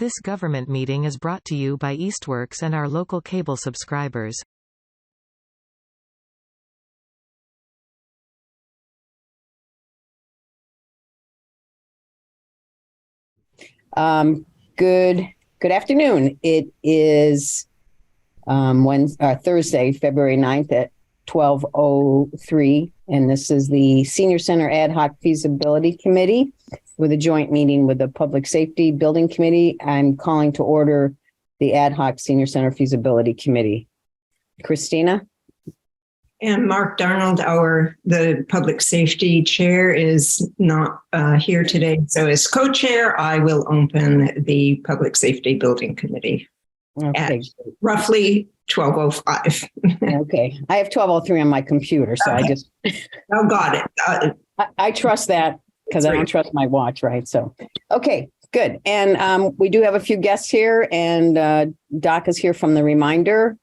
This government meeting is brought to you by Eastworks and our local cable subscribers. Good afternoon. It is Thursday, February 9th at 12:03, and this is the Senior Center Ad Hoc Feasibility Committee with a joint meeting with the Public Safety Building Committee. I'm calling to order the Ad Hoc Senior Center Feasibility Committee. Christina? And Mark Darnold, the public safety chair, is not here today. So as co-chair, I will open the Public Safety Building Committee at roughly 12:05. Okay. I have 12:03 on my computer, so okay. Got it. I trust that because I don't trust my watch, right? So, okay, good. And we do have a few guests here, and Doc is here from the Reminder.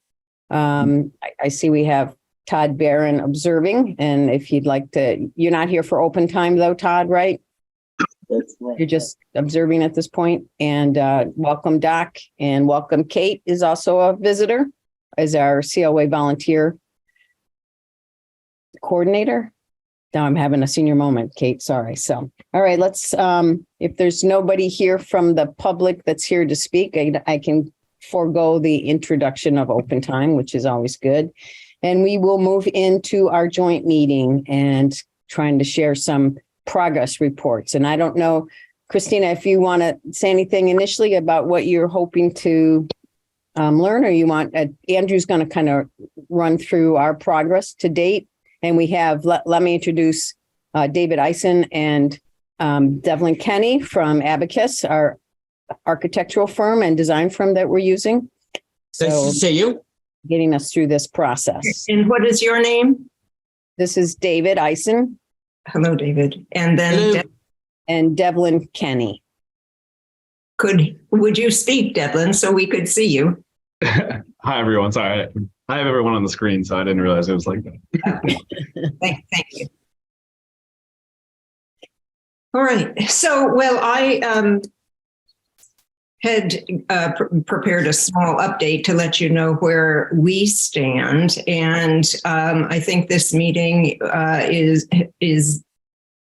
I see we have Todd Barron observing, and if you'd like to, you're not here for open time though, Todd, right? That's right. You're just observing at this point. And welcome, Doc, and welcome. Kate is also a visitor as our COA volunteer coordinator. Now I'm having a senior moment, Kate, sorry. So, all right, let's, if there's nobody here from the public that's here to speak, I can forego the introduction of open time, which is always good. And we will move into our joint meeting and trying to share some progress reports. And I don't know, Christina, if you want to say anything initially about what you're hoping to learn, or you want, Andrew's going to kind of run through our progress to date. And we have, let me introduce David Eisen and Devlin Kenny from Abacus, our architectural firm and design firm that we're using. Nice to see you. Getting us through this process. And what is your name? This is David Eisen. Hello, David. And then and Devlin Kenny. Would you speak, Devlin, so we could see you? Hi, everyone. Sorry, I have everyone on the screen, so I didn't realize it was like that. Thank you. All right. So, well, I had prepared a small update to let you know where we stand. And I think this meeting is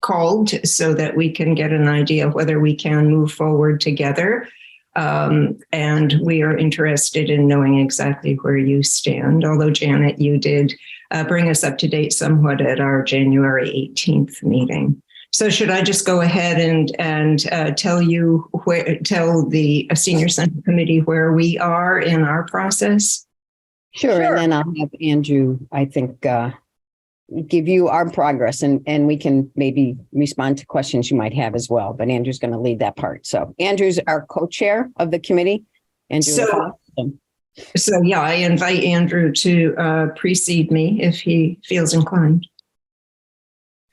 called so that we can get an idea of whether we can move forward together. And we are interested in knowing exactly where you stand. Although, Janet, you did bring us up to date somewhat at our January 18th meeting. So should I just go ahead and tell the Senior Center Committee where we are in our process? Sure. And then I'll have Andrew, I think, give you our progress, and we can maybe respond to questions you might have as well. But Andrew's going to lead that part. So Andrew's our co-chair of the committee. Andrew, so yeah, I invite Andrew to precede me if he feels inclined.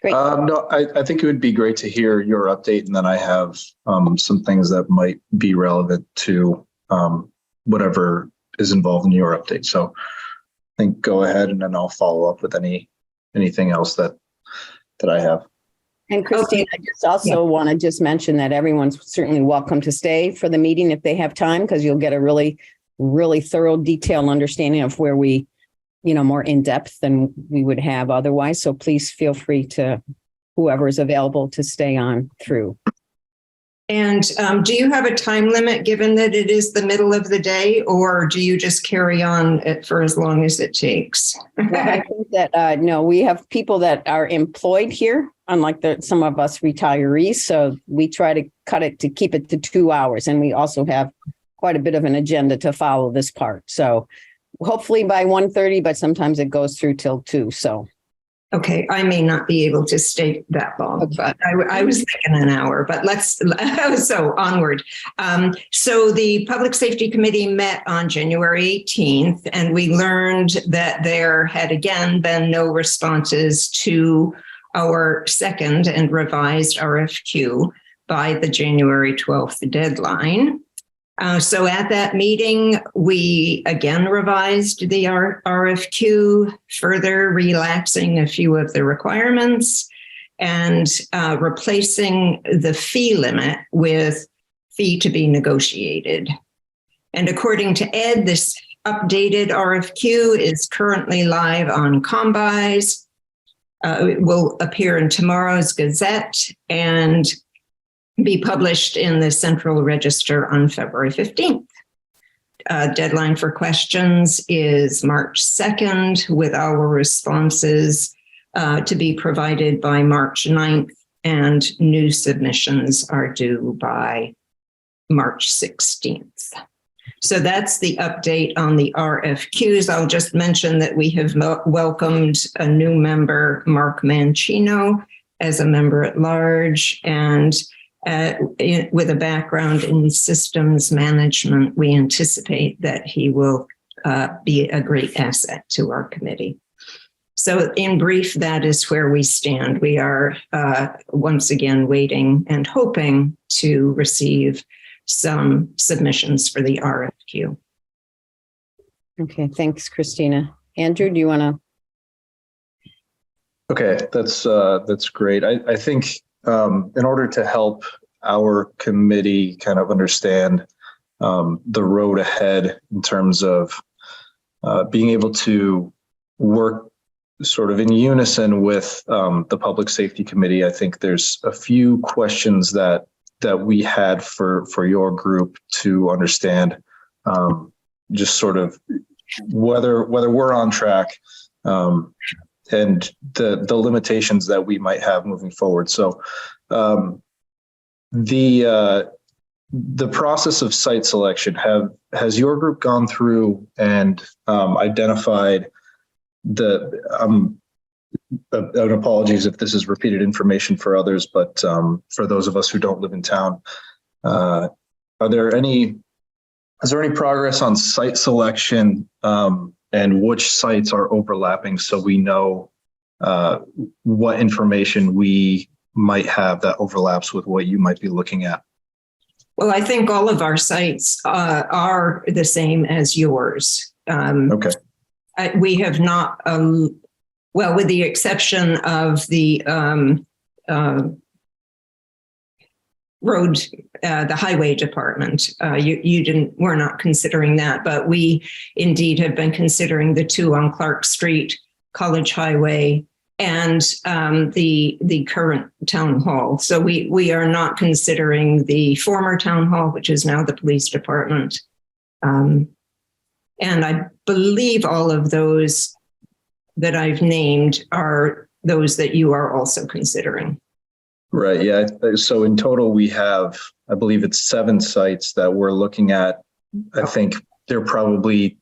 Great. No, I think it would be great to hear your update, and then I have some things that might be relevant to whatever is involved in your update. So I think go ahead, and then I'll follow up with anything else that I have. And Christine, I just also want to just mention that everyone's certainly welcome to stay for the meeting if they have time, because you'll get a really, really thorough, detailed understanding of where we, more in depth than we would have otherwise. So please feel free to, whoever is available, to stay on through. And do you have a time limit given that it is the middle of the day, or do you just carry on for as long as it takes? Well, I think that, no, we have people that are employed here, unlike some of us retirees. So we try to keep it to 2 hours. And we also have quite a bit of an agenda to follow this part. So hopefully by 1:30, but sometimes it goes through till 2. So. Okay, I may not be able to stay that long, but I was thinking an hour, but so onward. So the Public Safety Committee met on January 18th, and we learned that there had again been no responses to our second and revised RFQ by the January 12th deadline. So at that meeting, we again revised the RFQ, further relaxing a few of the requirements and replacing the fee limit with fee to be negotiated. And according to Ed, this updated RFQ is currently live on Combis. It will appear in tomorrow's Gazette and be published in the Central Register on February 15th. Deadline for questions is March 2nd, with our responses to be provided by March 9th, and new submissions are due by March 16th. So that's the update on the RFQs. I'll just mention that we have welcomed a new member, Mark Mancino, as a member at large, and with a background in systems management, we anticipate that he will be a great asset to our committee. So in brief, that is where we stand. We are once again waiting and hoping to receive some submissions for the RFQ. Okay, thanks, Christina. Andrew, do you want to? Okay, that's great. I think in order to help our committee kind of understand the road ahead in terms of being able to work sort of in unison with the Public Safety Committee, I think there's a few questions that we had for your group to understand, just sort of whether we're on track and the limitations that we might have moving forward. So the process of site selection, has your group gone through and identified and apologies if this is repeated information for others, but for those of us who don't live in town, is there any progress on site selection and which sites are overlapping, so we know what information we might have that overlaps with what you might be looking at? Well, I think all of our sites are the same as yours. Okay. We have not, well, with the exception of the road, the highway department, we're not considering that, but we indeed have been considering the two on Clark Street, College Highway, and the current town hall. So we are not considering the former town hall, which is now the police department. And I believe all of those that I've named are those that you are also considering. Right. Yeah. So in total, we have, I believe it's 7 sites that we're looking at. I think they're probably,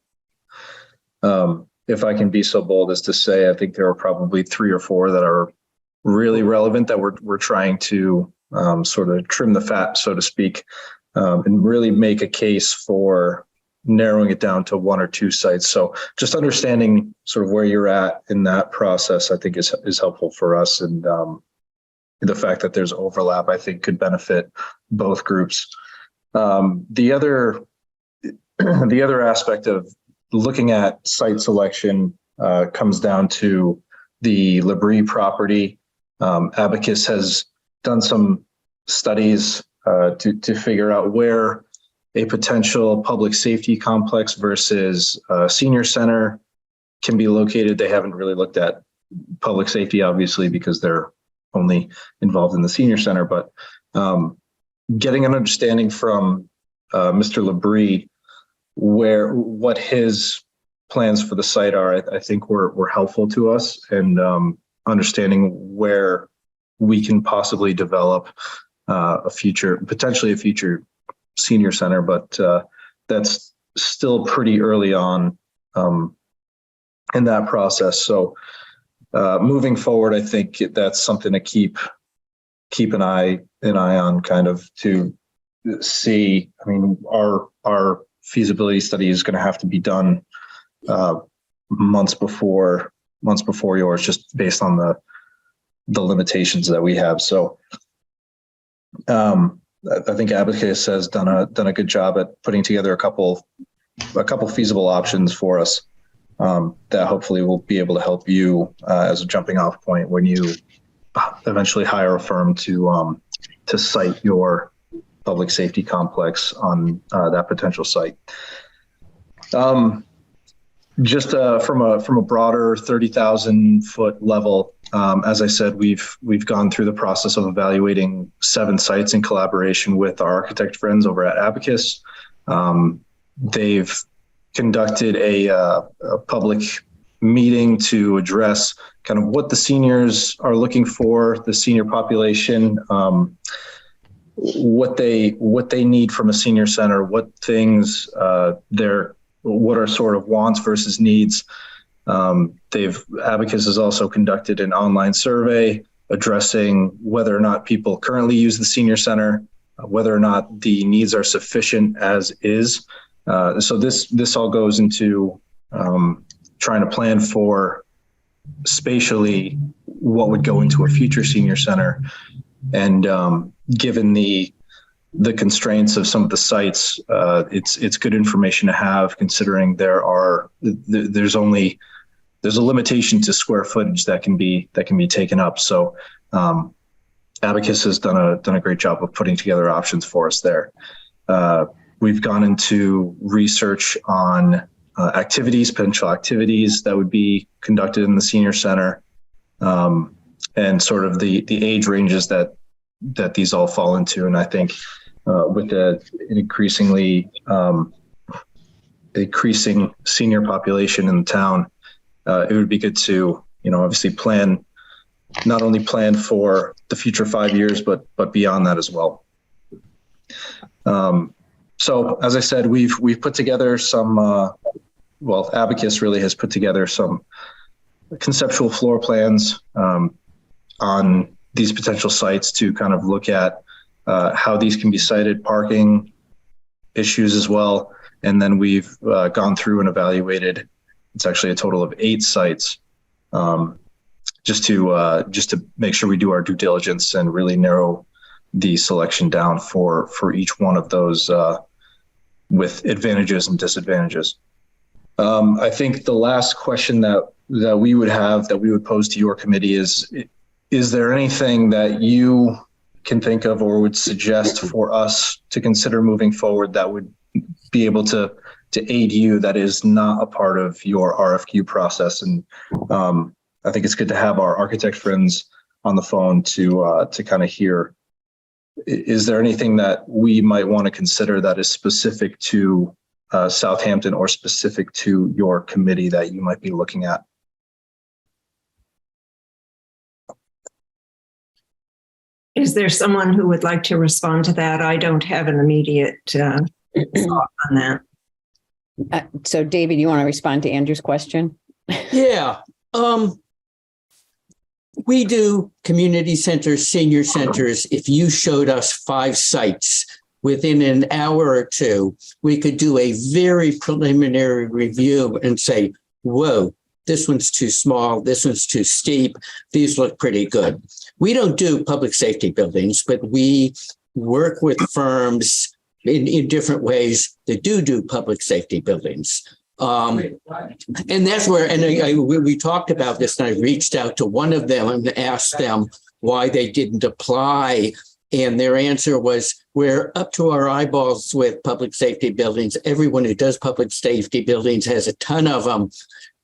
if I can be so bold as to say, I think there are probably 3 or 4 that are really relevant that we're trying to sort of trim the fat, so to speak, and really make a case for narrowing it down to 1 or 2 sites. So just understanding sort of where you're at in that process, I think is helpful for us. And the fact that there's overlap, I think, could benefit both groups. The other aspect of looking at site selection comes down to the Labrie property. Abacus has done some studies to figure out where a potential public safety complex versus a senior center can be located. They haven't really looked at public safety, obviously, because they're only involved in the senior center, but getting an understanding from Mr. Labrie what his plans for the site are, I think were helpful to us, and understanding where we can possibly develop potentially a future senior center, but that's still pretty early on in that process. So moving forward, I think that's something to keep an eye on, kind of to see. I mean, our feasibility study is going to have to be done months before yours, just based on the limitations that we have. So I think Abacus has done a good job at putting together a couple feasible options for us that hopefully will be able to help you as a jumping off point when you eventually hire a firm to site your public safety complex on that potential site. Just from a broader 30,000 foot level, as I said, we've gone through the process of evaluating 7 sites in collaboration with our architect friends over at Abacus. They've conducted a public meeting to address kind of what the seniors are looking for, the senior population, what they need from a senior center, what things what are sort of wants versus needs. Abacus has also conducted an online survey addressing whether or not people currently use the senior center, whether or not the needs are sufficient as is. So this all goes into trying to plan for spatially what would go into a future senior center. And given the constraints of some of the sites, it's good information to have, considering there's a limitation to square footage that can be taken up. So Abacus has done a great job of putting together options for us there. We've gone into research on potential activities that would be conducted in the senior center, and sort of the age ranges that these all fall into. And I think with an increasing senior population in the town, it would be good to, obviously not only plan for the future 5 years, but beyond that as well. So as I said, we've put together some, Abacus really has put together some conceptual floor plans on these potential sites to kind of look at how these can be sited, parking issues as well. And then we've gone through and evaluated, it's actually a total of 8 sites, just to make sure we do our due diligence and really narrow the selection down for each one of those with advantages and disadvantages. I think the last question that we would pose to your committee is there anything that you can think of or would suggest for us to consider moving forward that would be able to aid you, that is not a part of your RFQ process? And I think it's good to have our architect friends on the phone to kind of hear, is there anything that we might want to consider that is specific to Southampton or specific to your committee that you might be looking at? Is there someone who would like to respond to that? I don't have an immediate thought on that. So David, you want to respond to Andrew's question? Yeah. We do community centers, senior centers. If you showed us 5 sites within an hour or 2, we could do a very preliminary review and say, whoa, this one's too small, this one's too steep, these look pretty good. We don't do public safety buildings, but we work with firms in different ways that do public safety buildings. And that's where, we talked about this, and I reached out to one of them and asked them why they didn't apply. And their answer was, we're up to our eyeballs with public safety buildings. Everyone who does public safety buildings has a ton of them.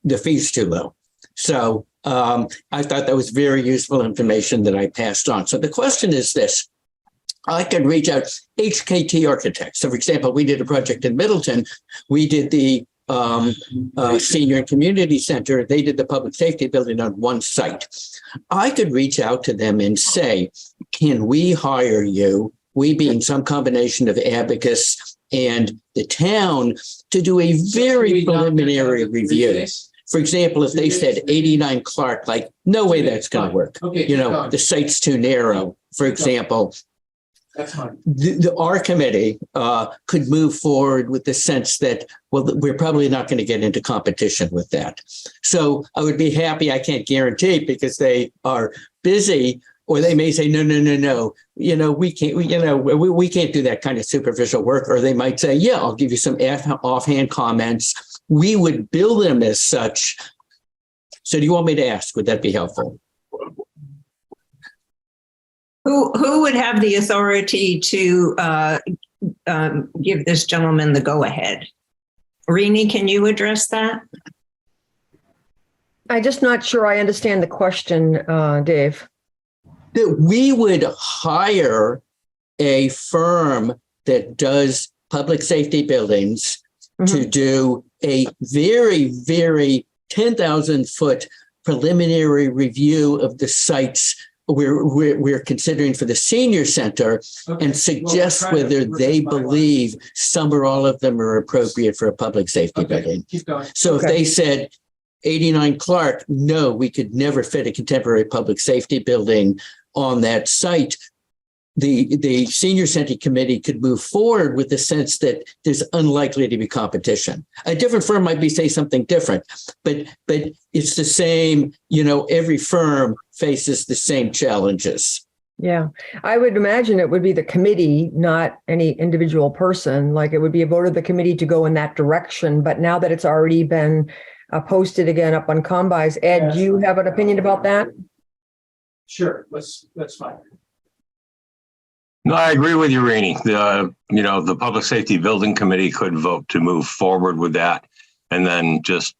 The fee's too low. So I thought that was very useful information that I passed on. So the question is this. I could reach out HKT architects. So for example, we did a project in Middleton. We did the senior and community center. They did the public safety building on one site. I could reach out to them and say, can we hire you, we being some combination of Abacus and the town, to do a very preliminary review? For example, if they said 89 Clark, like, no way that's going to work. The site's too narrow, for example. That's fine. Our committee could move forward with the sense that, well, we're probably not going to get into competition with that. So I would be happy. I can't guarantee because they are busy, or they may say, no. We can't. We can't do that kind of superficial work. Or they might say, yeah, I'll give you some offhand comments. We would bill them as such. So do you want me to ask? Would that be helpful? Who would have the authority to give this gentleman the go-ahead? Rini, can you address that? I'm just not sure I understand the question, Dave. That we would hire a firm that does public safety buildings to do a very, very 10,000 foot preliminary review of the sites we're considering for the senior center and suggest whether they believe some or all of them are appropriate for a public safety building. So if they said 89 Clark, no, we could never fit a contemporary public safety building on that site, the senior center committee could move forward with the sense that there's unlikely to be competition. A different firm might say something different, but it's the same, every firm faces the same challenges. Yeah, I would imagine it would be the committee, not any individual person. Like it would be a vote of the committee to go in that direction. But now that it's already been posted again up on Combis, Ed, do you have an opinion about that? Sure, that's fine. No, I agree with you, Rini. The Public Safety Building Committee could vote to move forward with that and then just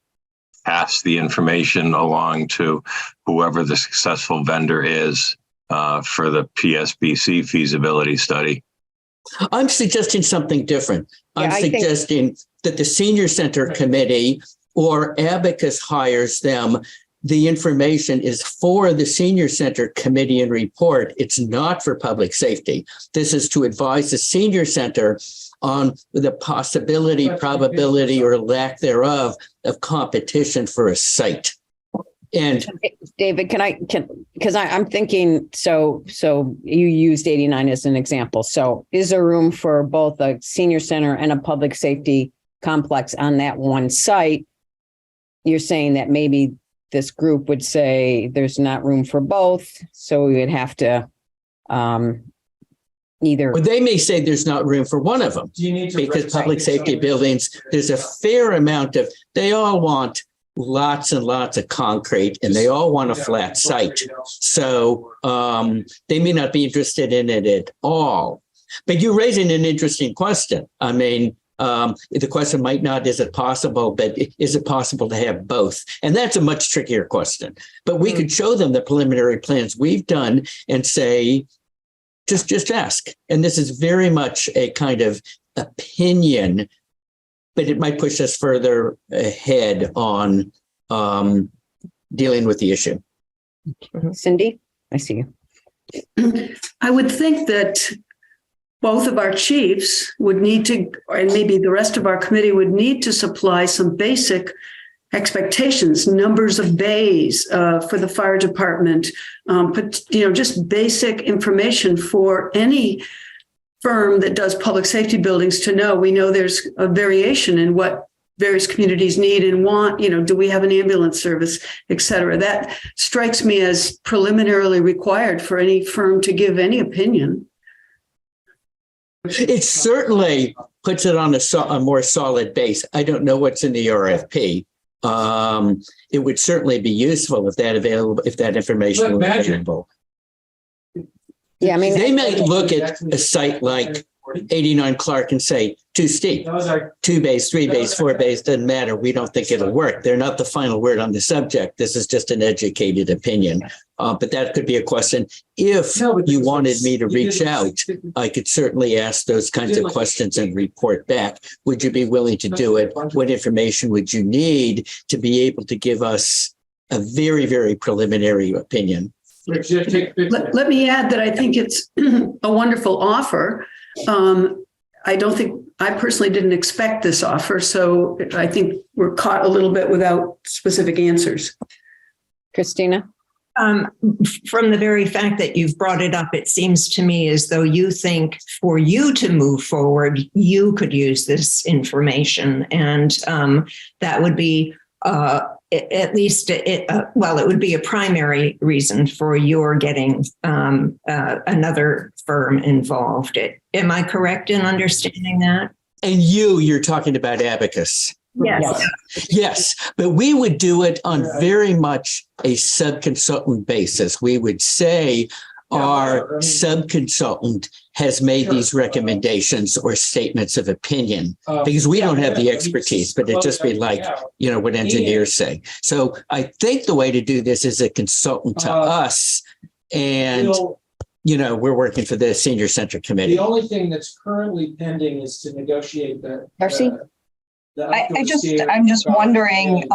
pass the information along to whoever the successful vendor is for the PSBC feasibility study. I'm suggesting something different. I'm suggesting that the senior center committee or Abacus hires them. The information is for the senior center committee and report. It's not for public safety. This is to advise the senior center on the possibility, probability, or lack thereof of competition for a site. And David, I'm thinking, so you used 89 as an example. So is there room for both a senior center and a public safety complex on that one site? You're saying that maybe this group would say there's not room for both, so we would have to either. Well, they may say there's not room for one of them because public safety buildings, there's a fair amount of, they all want lots and lots of concrete and they all want a flat site. So they may not be interested in it at all. But you're raising an interesting question. I mean, the question might not, is it possible, but is it possible to have both? And that's a much trickier question. But we could show them the preliminary plans we've done and say, just ask. And this is very much a kind of opinion, but it might push us further ahead on dealing with the issue. Cindy, I see you. I would think that both of our chiefs would need to, and maybe the rest of our committee would need to supply some basic expectations, numbers of bays for the fire department, just basic information for any firm that does public safety buildings to know. We know there's a variation in what various communities need and want. Do we have an ambulance service, et cetera? That strikes me as preliminarily required for any firm to give any opinion. It certainly puts it on a more solid base. I don't know what's in the RFP. It would certainly be useful if that information was available. Yeah, I mean, they might look at a site like 89 Clark and say, too steep, 2 bays, 3 bays, 4 bays, doesn't matter. We don't think it'll work. They're not the final word on the subject. This is just an educated opinion. But that could be a question. If you wanted me to reach out, I could certainly ask those kinds of questions and report back. Would you be willing to do it? What information would you need to be able to give us a very, very preliminary opinion? Let me add that I think it's a wonderful offer. I personally didn't expect this offer, so I think we're caught a little bit without specific answers. Christina? From the very fact that you've brought it up, it seems to me as though you think for you to move forward, you could use this information, and that would be at least it would be a primary reason for your getting another firm involved. Am I correct in understanding that? And you're talking about Abacus. Yes. Yes, but we would do it on very much a sub-consultant basis. We would say, our sub-consultant has made these recommendations or statements of opinion, because we don't have the expertise, but it'd just be like, what engineers say. So I think the way to do this is a consultant to us, and we're working for the senior center committee. The only thing that's currently pending is to negotiate the. Darcy? I'm just wondering,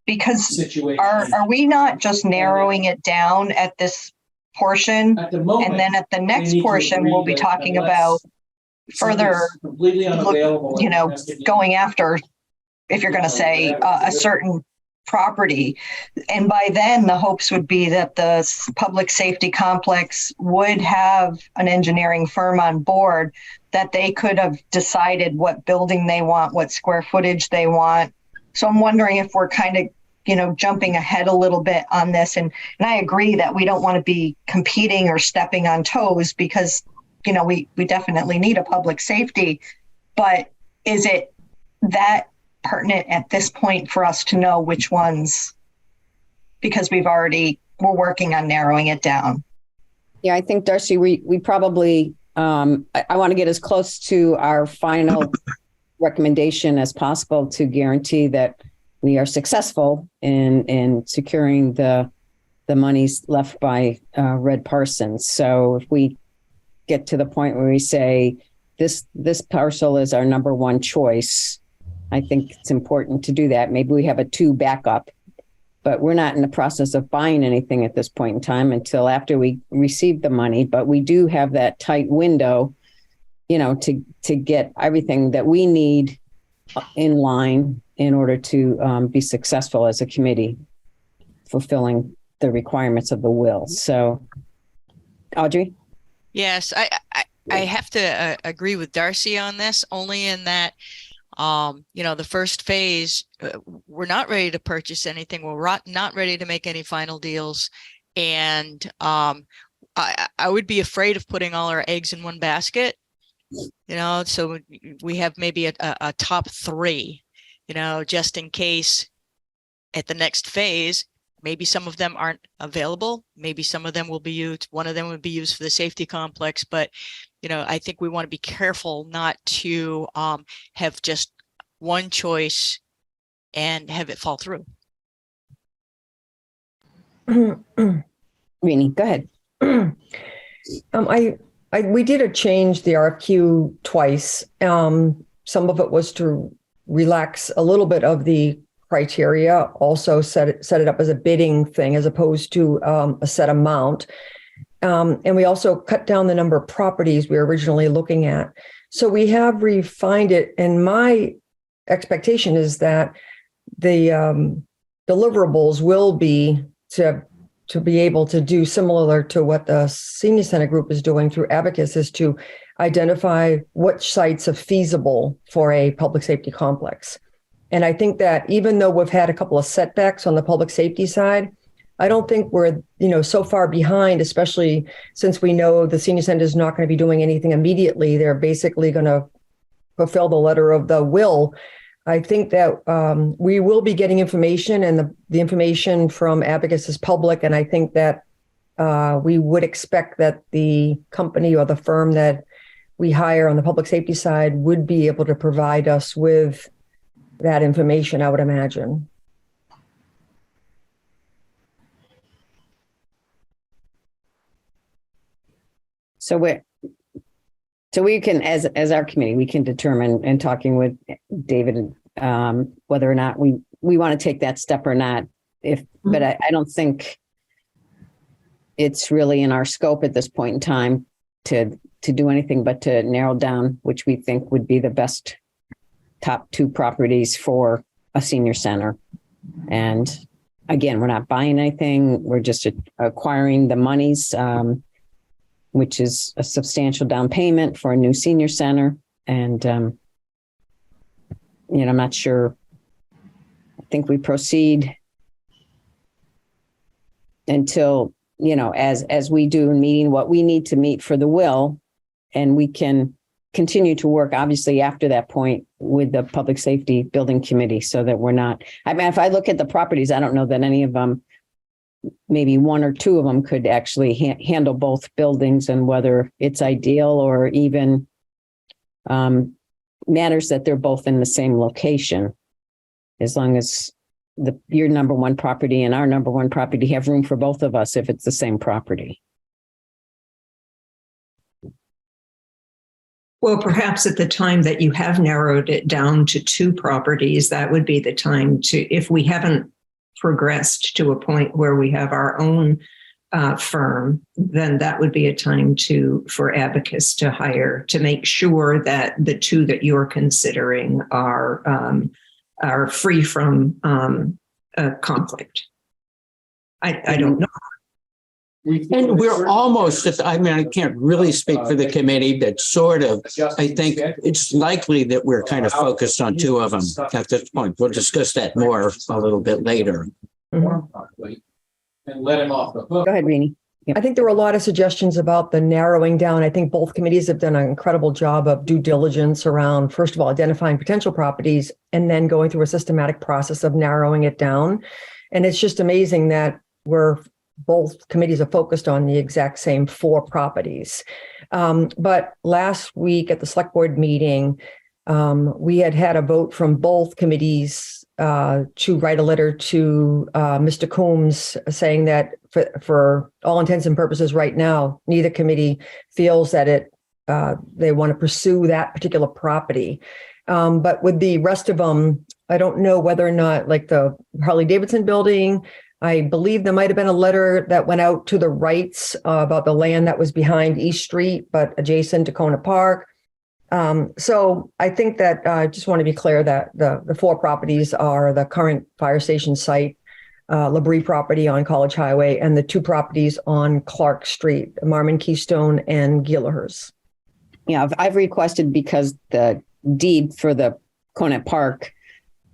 because are we not just narrowing it down at this portion? At the moment, and then at the next portion, we'll be talking about further, completely unavailable, going after, if you're going to say a certain property. And by then, the hopes would be that the public safety complex would have an engineering firm on board, that they could have decided what building they want, what square footage they want. So I'm wondering if we're kind of, jumping ahead a little bit on this. And I agree that we don't want to be competing or stepping on toes, because, we definitely need a public safety. But is it that pertinent at this point for us to know which ones? Because we're working on narrowing it down. Yeah, I think, Darcy, we probably, I want to get as close to our final recommendation as possible to guarantee that we are successful in securing the monies left by Red Parsons. So if we get to the point where we say this parcel is our number one choice, I think it's important to do that. Maybe we have a 2 backup, but we're not in the process of buying anything at this point in time until after we receive the money. But we do have that tight window, to get everything that we need in line in order to be successful as a committee, fulfilling the requirements of the will. So, Audrey? Yes, I have to agree with Darcy on this, only in that, the first phase, we're not ready to purchase anything. We're not ready to make any final deals. And I would be afraid of putting all our eggs in one basket, so we have maybe a top 3, just in case at the next phase, maybe some of them aren't available. Maybe some of them will be used. One of them would be used for the safety complex. But, I think we want to be careful not to have just one choice and have it fall through. Rini, go ahead. We did change the RFQ twice. Some of it was to relax a little bit of the criteria, also set it up as a bidding thing as opposed to a set amount. And we also cut down the number of properties we were originally looking at. So we have refined it. And my expectation is that the deliverables will be to be able to do similar to what the Senior Center group is doing through Abacus, is to identify which sites are feasible for a public safety complex. And I think that even though we've had a couple of setbacks on the public safety side, I don't think we're, so far behind, especially since we know the Senior Center is not going to be doing anything immediately. They're basically going to fulfill the letter of the will. I think that we will be getting information, and the information from Abacus is public. And I think that we would expect that the company or the firm that we hire on the public safety side would be able to provide us with that information, I would imagine. So we can, as our committee, we can determine, in talking with David, whether or not we want to take that step or not. But I don't think it's really in our scope at this point in time to do anything but to narrow down which we think would be the best top 2 properties for a senior center. And again, we're not buying anything. We're just acquiring the monies, which is a substantial down payment for a new senior center. And, I'm not sure. I think we proceed until, as we do in meeting what we need to meet for the will, and we can continue to work, obviously, after that point with the Public Safety Building Committee, so that we're not, if I look at the properties, I don't know that any of them maybe one or two of them could actually handle both buildings, and whether it's ideal or even matters that they're both in the same location, as long as your number one property and our number one property have room for both of us if it's the same property. Well, perhaps at the time that you have narrowed it down to two properties, that would be the time to, if we haven't progressed to a point where we have our own firm, then that would be a time for Abacus to hire, to make sure that the two that you're considering are free from conflict. I don't know. And we're almost, I mean, I can't really speak for the committee, but sort of, I think it's likely that we're kind of focused on two of them at this point. We'll discuss that more a little bit later. And let him off the hook. Go ahead, Rini. I think there were a lot of suggestions about the narrowing down. I think both committees have done an incredible job of due diligence around, first of all, identifying potential properties and then going through a systematic process of narrowing it down. And it's just amazing that both committees are focused on the exact same 4 properties. But last week at the select board meeting, we had a vote from both committees to write a letter to Mr. Coombs saying that for all intents and purposes right now, neither committee feels that they want to pursue that particular property. But with the rest of them, I don't know whether or not, like the Harley Davidson building, I believe there might have been a letter that went out to the Wrights about the land that was behind East Street, but adjacent to Kona Park. So I think that I just want to be clear that the 4 properties are the current fire station site, Labrie property on College Highway, and the 2 properties on Clark Street, Marmon Keystone and Gilahers. Yeah, I've requested, because the deed for the Kona Park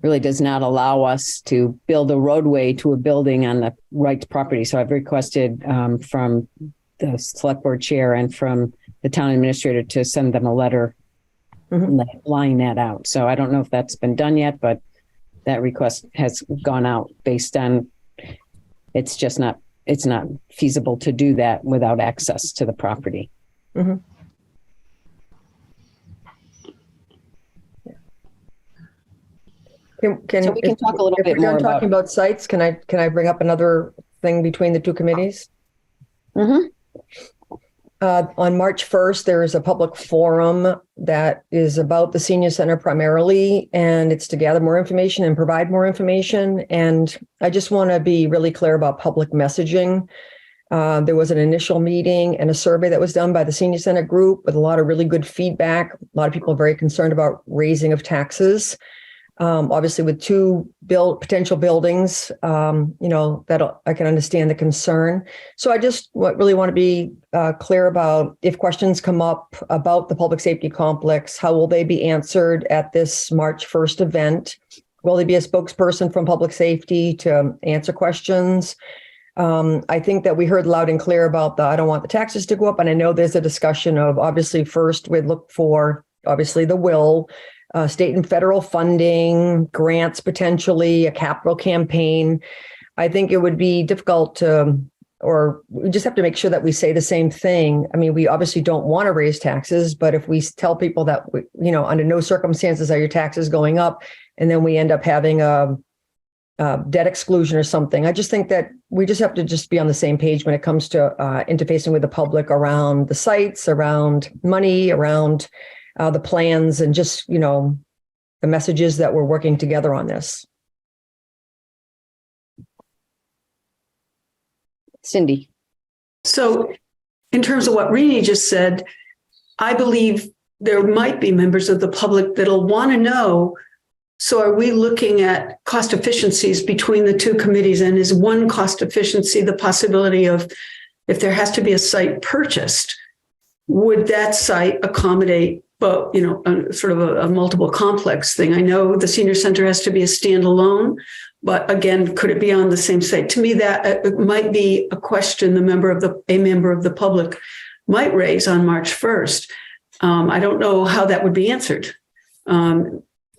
really does not allow us to build a roadway to a building on the Wright's property. So I've requested from the select board chair and from the town administrator to send them a letter laying that out. So I don't know if that's been done yet, but that request has gone out based on it's not feasible to do that without access to the property. Mm-hmm. So we can talk a little bit more about talking about sites. Can I bring up another thing between the 2 committees? Mm-hmm. On March 1st, there is a public forum that is about the senior center primarily, and it's to gather more information and provide more information. And I just want to be really clear about public messaging. There was an initial meeting and a survey that was done by the senior center group with a lot of really good feedback. A lot of people are very concerned about raising of taxes. Obviously, with 2 potential buildings, that I can understand the concern. So I just really want to be clear about, if questions come up about the public safety complex, how will they be answered at this March 1st event? Will there be a spokesperson from public safety to answer questions? I think that we heard loud and clear about I don't want the taxes to go up. And I know there's a discussion of, obviously, first we'd look for, obviously, the will. State and federal funding, grants, potentially a capital campaign. I think it would be difficult or we just have to make sure that we say the same thing. I mean, we obviously don't want to raise taxes, but if we tell people that, under no circumstances are your taxes going up, and then we end up having a debt exclusion or something, I just think that we just have to just be on the same page when it comes to interfacing with the public around the sites, around money, around the plans, and just, the messages that we're working together on this. Cindy. So in terms of what Rini just said, I believe there might be members of the public that'll want to know, so are we looking at cost efficiencies between the 2 committees? And is one cost efficiency the possibility of, if there has to be a site purchased, would that site accommodate but sort of a multiple complex thing? I know the senior center has to be a standalone, but again, could it be on the same site? To me, that it might be a question a member of the public might raise on March 1st. I don't know how that would be answered.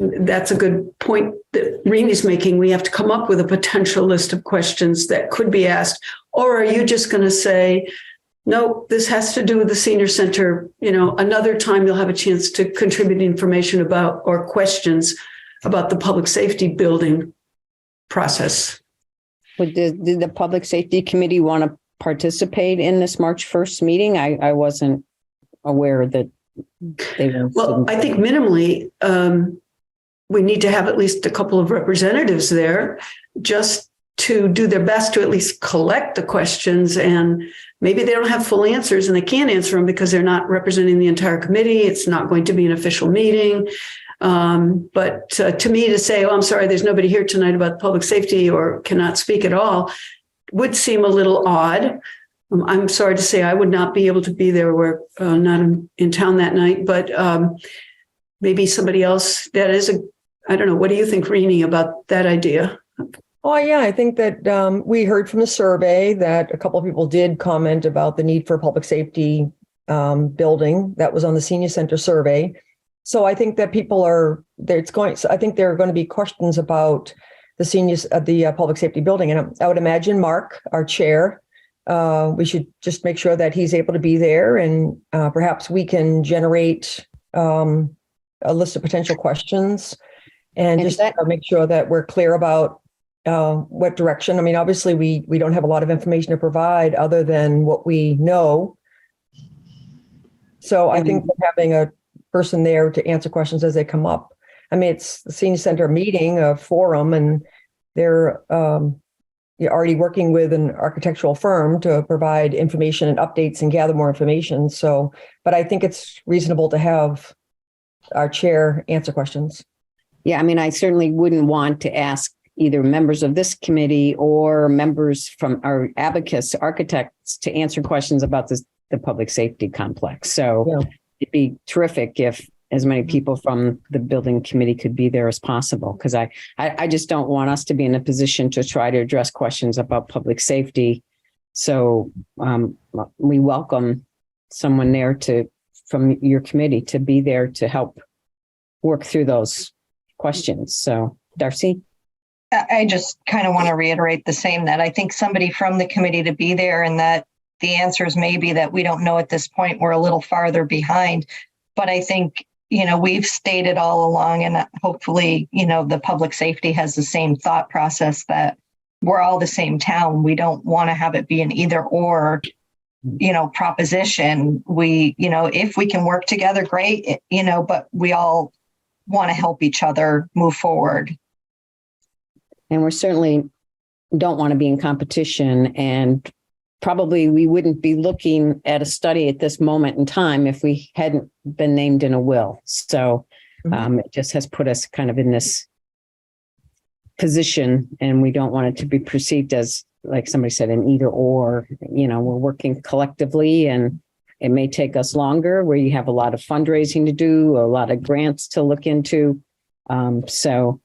that's a good point that Reni's making. We have to come up with a potential list of questions that could be asked. Or are you just going to say, no, this has to do with the senior center. Another time you'll have a chance to contribute information about or questions about the public safety building process. Did the Public Safety Committee want to participate in this March 1st meeting? I wasn't aware that they were. Well, I think minimally, we need to have at least a couple of representatives there just to do their best to at least collect the questions. And maybe they don't have full answers and they can't answer them because they're not representing the entire committee. It's not going to be an official meeting. But to me, to say, oh, I'm sorry, there's nobody here tonight about public safety or cannot speak at all would seem a little odd. I'm sorry to say I would not be able to be there. We're not in town that night, but maybe somebody else. That is I don't know. What do you think, Rini, about that idea? Oh, yeah, I think that we heard from the survey that a couple of people did comment about the need for a public safety building. That was on the senior center survey. So I think that I think there are going to be questions about the public safety building. And I would imagine Mark, our chair, we should just make sure that he's able to be there, and perhaps we can generate a list of potential questions and just make sure that we're clear about what direction. I mean, obviously we don't have a lot of information to provide other than what we know. So I think that having a person there to answer questions as they come up. I mean, it's the senior center meeting, a forum, and they're already working with an architectural firm to provide information and updates and gather more information. So, but I think it's reasonable to have our chair answer questions. Yeah, I mean, I certainly wouldn't want to ask either members of this committee or members from our abacus architects to answer questions about the public safety complex. So it'd be terrific if as many people from the building committee could be there as possible, because I just don't want us to be in a position to try to address questions about public safety. So we welcome someone there from your committee to be there to help work through those questions. So, Darcy? I just kind of want to reiterate the same, that I think somebody from the committee to be there, and that the answers may be that we don't know at this point. We're a little farther behind, but I think, we've stated all along, and hopefully, the public safety has the same thought process, that we're all the same town. We don't want to have it be an either or, proposition. We, if we can work together, great, but we all want to help each other move forward. And we certainly don't want to be in competition, and probably we wouldn't be looking at a study at this moment in time if we hadn't been named in a will. So it just has put us kind of in this position, and we don't want it to be perceived as, like somebody said, an either or. We're working collectively, and it may take us longer, where you have a lot of fundraising to do, a lot of grants to look into. So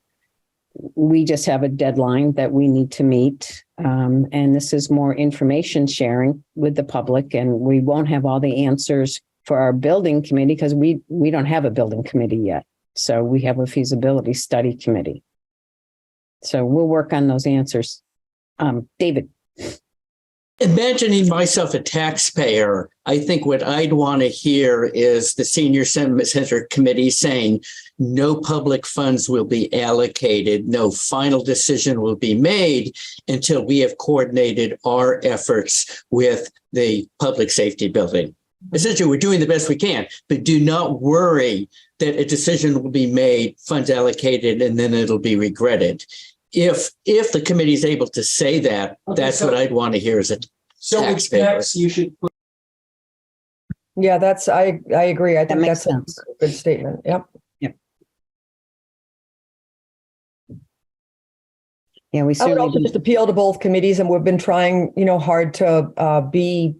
we just have a deadline that we need to meet. And this is more information sharing with the public, and we won't have all the answers for our building committee because we don't have a building committee yet. So we have a feasibility study committee. So we'll work on those answers. David. Imagining myself a taxpayer, I think what I'd want to hear is the senior center committee saying no public funds will be allocated, no final decision will be made until we have coordinated our efforts with the public safety building. Essentially, we're doing the best we can, but do not worry that a decision will be made, funds allocated, and then it'll be regretted. If the committee is able to say that, that's what I'd want to hear as a taxpayer. You should put. Yeah, I agree. I think that's a good statement. Yep. Yeah, we I would also just appeal to both committees, and we've been trying, hard to be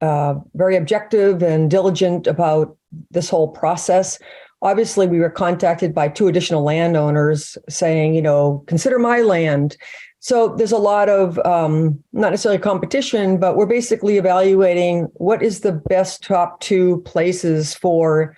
very objective and diligent about this whole process. Obviously, we were contacted by 2 additional landowners saying, consider my land. So there's a lot of not necessarily competition, but we're basically evaluating what is the best top 2 places for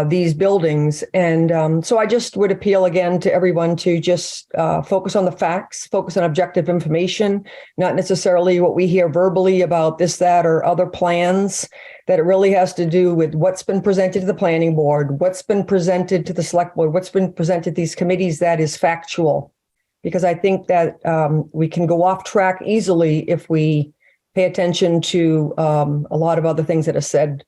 these buildings. And so I just would appeal again to everyone to just focus on the facts, focus on objective information, not necessarily what we hear verbally about this, that, or other plans, that it really has to do with what's been presented to the planning board, what's been presented to the select board, what's been presented to these committees that is factual. Because I think that we can go off track easily if we pay attention to a lot of other things that are said.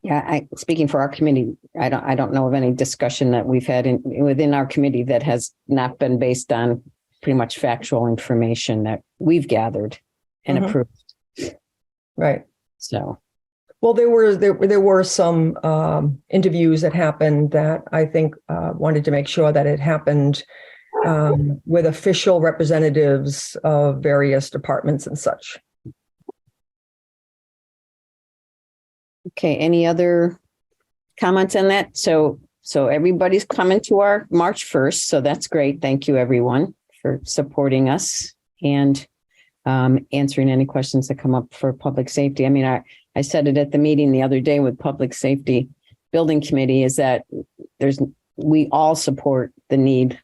Yeah, speaking for our committee, I don't know of any discussion that we've had within our committee that has not been based on pretty much factual information that we've gathered and approved. Right. So, well, there were some interviews that happened that I think wanted to make sure that it happened with official representatives of various departments and such. okay, any other comments on that? So everybody's coming to our March 1st. So that's great. Thank you, everyone, for supporting us and answering any questions that come up for public safety. I mean, I said it at the meeting the other day with Public Safety Building Committee is that we all support the need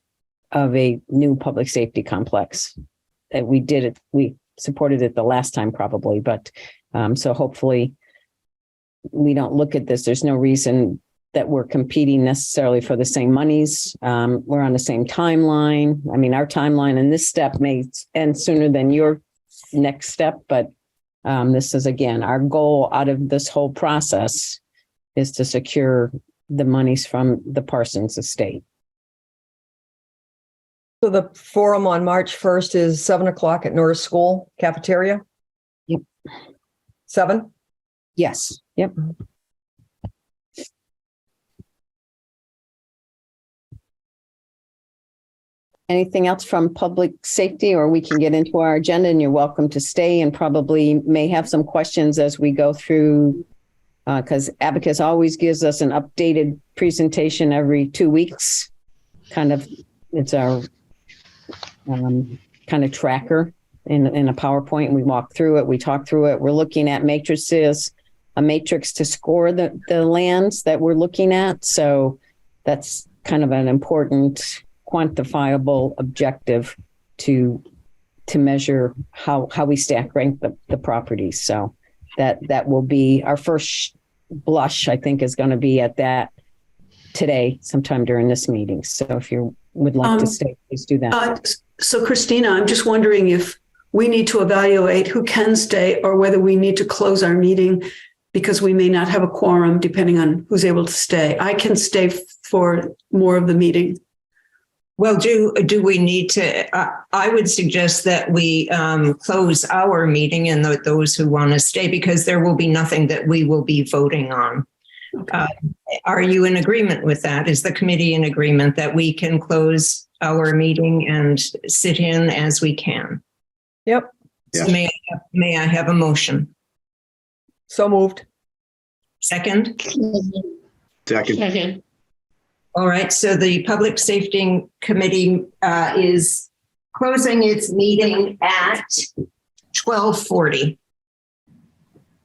of a new public safety complex. That we supported it the last time probably, but so hopefully we don't look at this. There's no reason that we're competing necessarily for the same monies. We're on the same timeline. I mean, our timeline in this step may end sooner than your next step, but this is, again, our goal out of this whole process is to secure the monies from the Parsons estate. So the forum on March 1st is 7:00 at Norris School cafeteria? Yep. 7? Yes. Yep. Anything else from public safety, or we can get into our agenda, and you're welcome to stay and probably may have some questions as we go through, because Abacus always gives us an updated presentation every 2 weeks. It's our kind of tracker in a PowerPoint, and we walk through it, we talk through it. We're looking at matrices, a matrix to score the lands that we're looking at. So that's kind of an important quantifiable objective to measure how we stack rank the properties. So that will be our first blush, I think, is going to be at that today, sometime during this meeting. So if you would like to stay, please do that. So Christina, I'm just wondering if we need to evaluate who can stay or whether we need to close our meeting because we may not have a quorum depending on who's able to stay. I can stay for more of the meeting. Well, do we need to, I would suggest that we close our meeting and those who want to stay, because there will be nothing that we will be voting on. Okay. Are you in agreement with that? Is the committee in agreement that we can close our meeting and sit in as we can? Yep. So may I have a motion? So moved. Second? Second. All right, so the Public Safety Committee is closing its meeting at 12:40.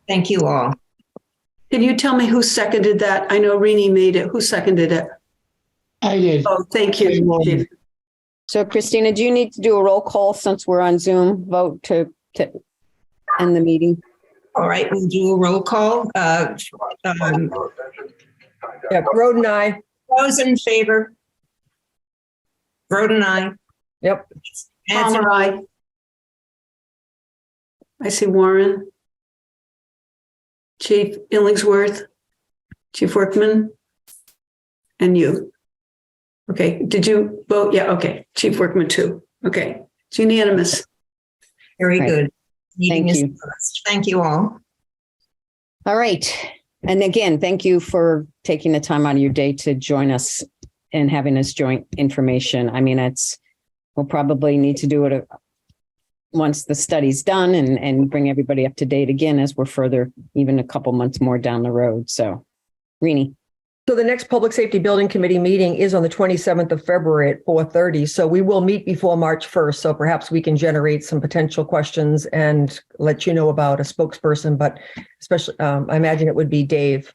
Thank you all. Can you tell me who seconded that? I know Rini made it. Who seconded it? I did. Oh, thank you. So Christina, do you need to do a roll call since we're on Zoom vote to end the meeting? All right, we'll do a roll call. Yeah, Roden, aye. Those in favor? Roden, aye. Yep. Palmer, aye. I see Warren. Chief Illingsworth, Chief Workman, and you. Okay, did you vote? Yeah, okay. Chief Workman too. Okay, it's unanimous. Very good. Thank you. Thank you all. All right. And again, thank you for taking the time out of your day to join us and having us joint information. I mean, we'll probably need to do it once the study's done and bring everybody up to date again as we're further, even a couple months more down the road. So, Rini. So the next Public Safety Building Committee meeting is on the 27th of February at 4:30. So we will meet before March 1st. So perhaps we can generate some potential questions and let you know about a spokesperson, but especially, I imagine it would be Dave.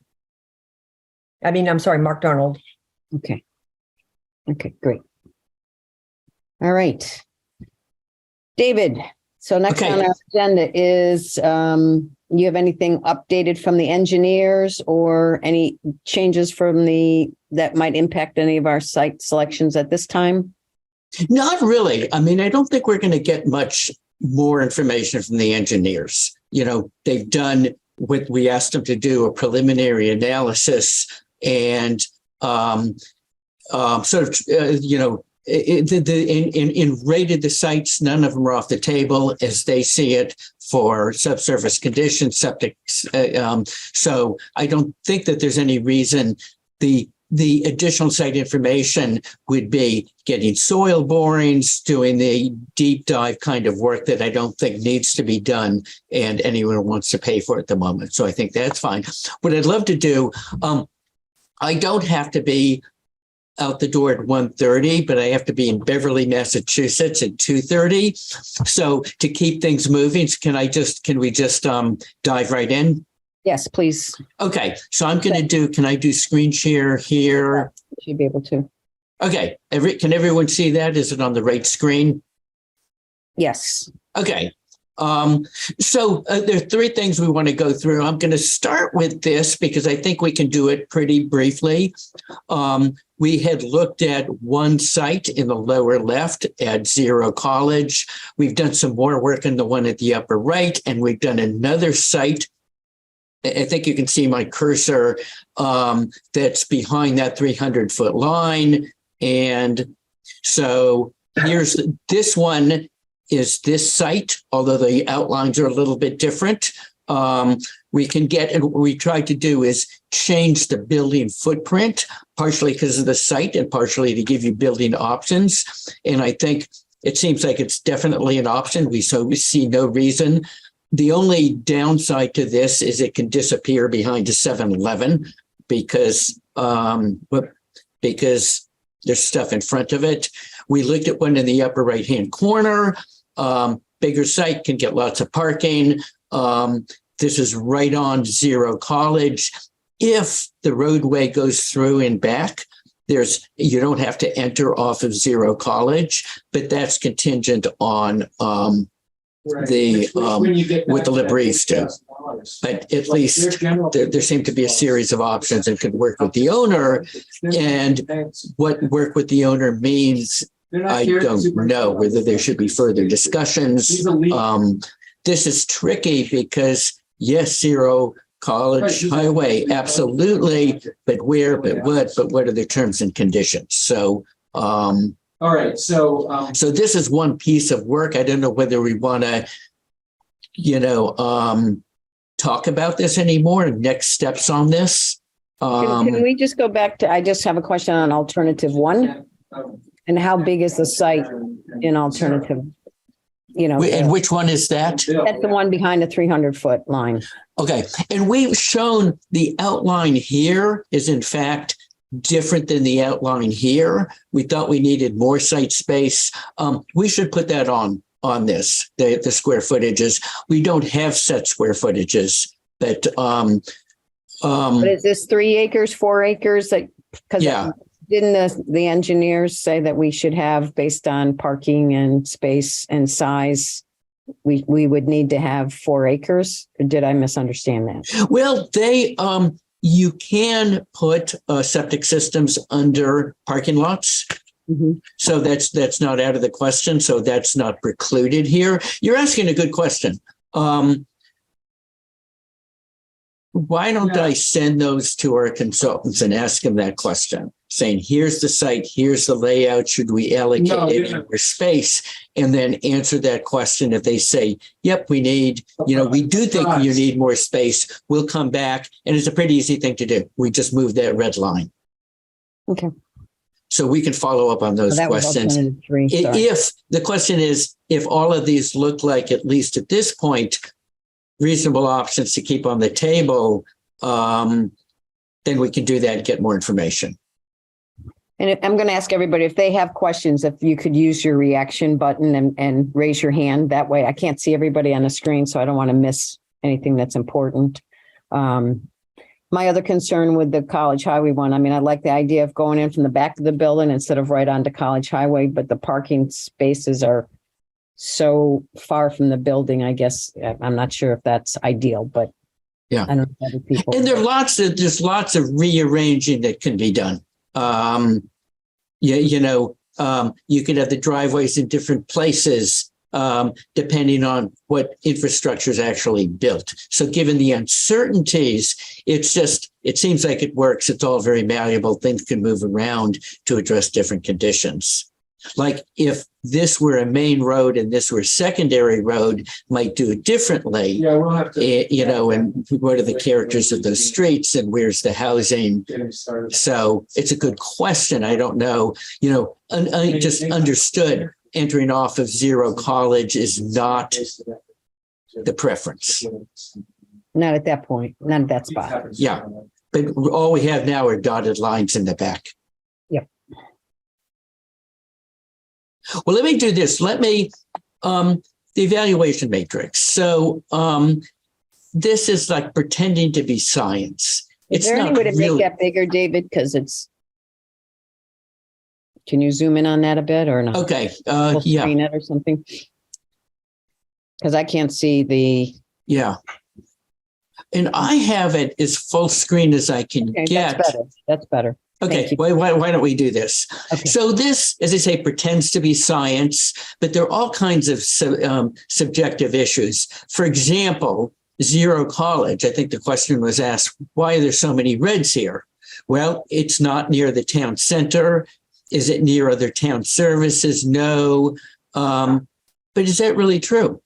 I'm sorry, Mark Darnold. Okay. Okay, great. All right. David, so next Okay. on our agenda is, you have anything updated from the engineers or any changes from that might impact any of our site selections at this time? Not really. I don't think we're going to get much more information from the engineers. They've done what we asked them to do, a preliminary analysis, and rated the sites. None of them are off the table as they see it for subsurface conditions, septic. So I don't think that there's any reason. The additional site information would be getting soil borings, doing the deep dive kind of work that I don't think needs to be done and anyone wants to pay for at the moment. So I think that's fine. What I'd love to do, I don't have to be out the door at 1:30, but I have to be in Beverly, Massachusetts at 2:30. So to keep things moving, can we just dive right in? Yes, please. Okay, so can I do screen share here? Should be able to. Okay, can everyone see that? Is it on the right screen? Yes. Okay. So there are three things we want to go through. I'm going to start with this because I think we can do it pretty briefly. We had looked at one site in the lower left at Zero College. We've done some more work on the one at the upper right, and we've done another site. I think you can see my cursor that's behind that 300-foot line. And so this one is this site, although the outlines are a little bit different. We can get, and what we try to do is change the building footprint, partially because of the site and partially to give you building options. And I think it seems like it's definitely an option. We see no reason. The only downside to this is it can disappear behind a 7-Eleven because there's stuff in front of it. We looked at one in the upper right-hand corner. Bigger site can get lots of parking. This is right on Zero College. If the roadway goes through and back, you don't have to enter off of Zero College, but that's contingent on with the LaBrie's too. But at least there seem to be a series of options and could work with the owner. And what work with the owner means, I don't know whether there should be further discussions. This is tricky because yes, Zero College Highway, absolutely, but where, but what are the terms and conditions? So, all right. So this is one piece of work. I don't know whether we want to, talk about this anymore. Next steps on this. Can we just go back to, I just have a question on alternative one. And how big is the site in alternative? And which one is that? That's the one behind the 300-foot line. Okay. And we've shown the outline here is in fact different than the outline here. We thought we needed more site space. We should put that on this, the square footages. We don't have set square footages, but but is this 3 acres, 4 acres? Because didn't the engineers say that we should have, based on parking and space and size, we would need to have 4 acres? Or did I misunderstand that? Well, you can put septic systems under parking lots. Mm-hmm. So that's not out of the question. So that's not precluded here. You're asking a good question. Why don't I send those to our consultants and ask them that question, saying, here's the site, here's the layout, should we allocate any more space? And then answer that question. If they say, yep, we do think you need more space, we'll come back. And it's a pretty easy thing to do. We just move that red line. Okay. So we can follow up on those questions. If the question is, if all of these look like, at least at this point, reasonable options to keep on the table, then we can do that and get more information. And I'm going to ask everybody if they have questions, if you could use your reaction button and raise your hand. That way I can't see everybody on the screen, so I don't want to miss anything that's important. My other concern with the College Highway one, I mean, I like the idea of going in from the back of the building instead of right onto College Highway, but the parking spaces are so far from the building. I guess I'm not sure if that's ideal, but yeah, I don't know other people. And there's lots of rearranging that can be done. You could have the driveways in different places, depending on what infrastructure is actually built. So given the uncertainties, it seems like it works. It's all very malleable. Things can move around to address different conditions. Like if this were a main road and this were a secondary road, might do it differently. Yeah, we'll have to, and what are the characters of those streets and where's the housing? So it's a good question. I don't know, I just understood entering off of Zero College is not the preference. Not at that point, not at that spot. Yeah, but all we have now are dotted lines in the back. Yep. Well, let me do this. The evaluation matrix. So this is like pretending to be science. Is there any way to make that bigger, David? Because can you zoom in on that a bit or not? Okay. Yeah. Screen it or something? Because I can't see the. Yeah. And I have it as full screen as I can get. That's better. Okay, why don't we do this? Okay. So this, as I say, pretends to be science, but there are all kinds of subjective issues. For example, Zero College, I think the question was asked, why are there so many reds here? Well, it's not near the town center. Is it near other town services? No. But is that really true?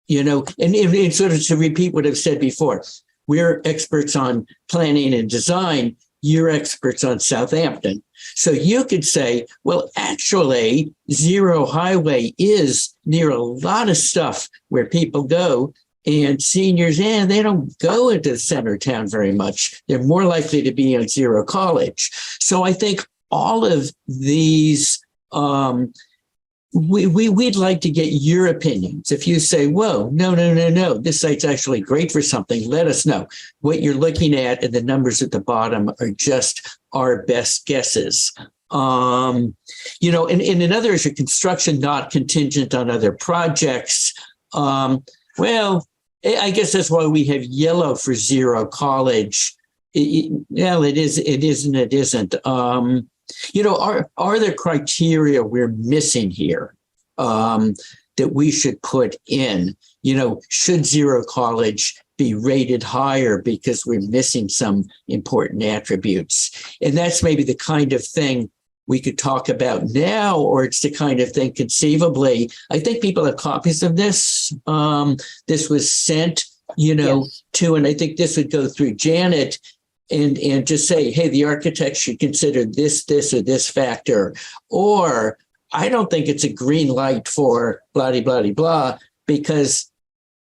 And sort of to repeat what I've said before, we're experts on planning and design. You're experts on Southampton. So you could say, well, actually, Zero Highway is near a lot of stuff where people go, and seniors, they don't go into the center of town very much. They're more likely to be on Zero College. So I think all of these, we'd like to get your opinions. If you say, whoa, no, this site's actually great for something, let us know. What you're looking at and the numbers at the bottom are just our best guesses. And in other issue, construction not contingent on other projects. Well, I guess that's why we have yellow for Zero College. It isn't. Are there criteria we're missing here that we should put in? Should Zero College be rated higher because we're missing some important attributes? And that's maybe the kind of thing we could talk about now, or it's the kind of thing conceivably. I think people have copies of this. This was sent, to, and I think this would go through Janet. And just say, hey, the architect should consider this, or this factor. Or I don't think it's a green light for blah, blah, blah, blah, because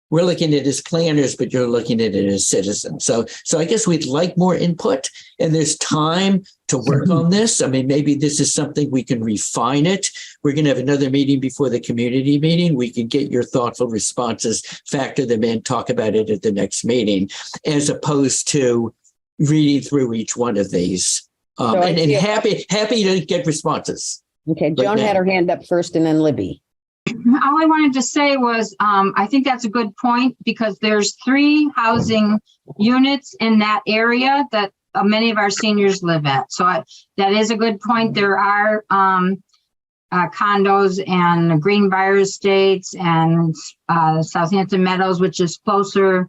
we're looking at it as planners, but you're looking at it as citizens. So I guess we'd like more input, and there's time to work on this. I mean, maybe this is something we can refine it. We're going to have another meeting before the community meeting. We can get your thoughtful responses, factor them in, talk about it at the next meeting, as opposed to reading through each one of these, and happy to get responses. Okay, Joan had her hand up first, and then Libby. All I wanted to say was, I think that's a good point, because there's 3 housing units in that area that many of our seniors live at. So that is a good point. There are condos and Greenbrier Estates and Southampton Meadows, which is closer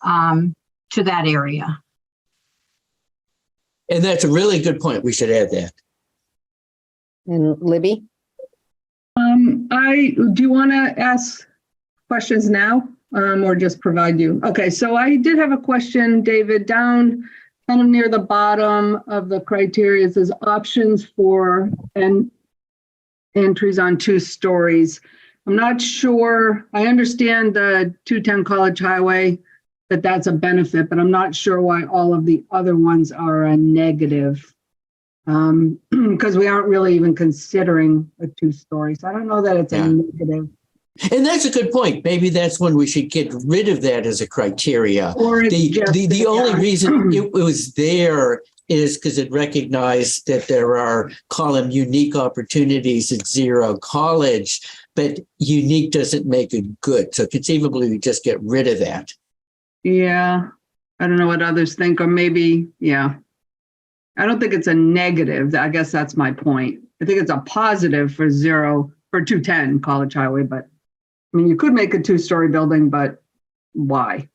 to that area. And that's a really good point. We should add that. And Libby? Do you want to ask questions now or just provide you? Okay, so I did have a question, David, down kind of near the bottom of the criteria. There's options for entries on 2 stories. I'm not sure. I understand the 210 College Highway, that that's a benefit, but I'm not sure why all of the other ones are a negative. Because we aren't really even considering a 2-story. So I don't know that it's a negative. And that's a good point. Maybe that's when we should get rid of that as a criteria. Or the only reason it was there is because it recognized that there are, call them unique opportunities at Zero College, but unique doesn't make it good. So conceivably, we just get rid of that. Yeah. I don't know what others think, or maybe, yeah. I don't think it's a negative. I guess that's my point. I think it's a positive for 210 College Highway, but I mean, you could make a 2-story building, but why?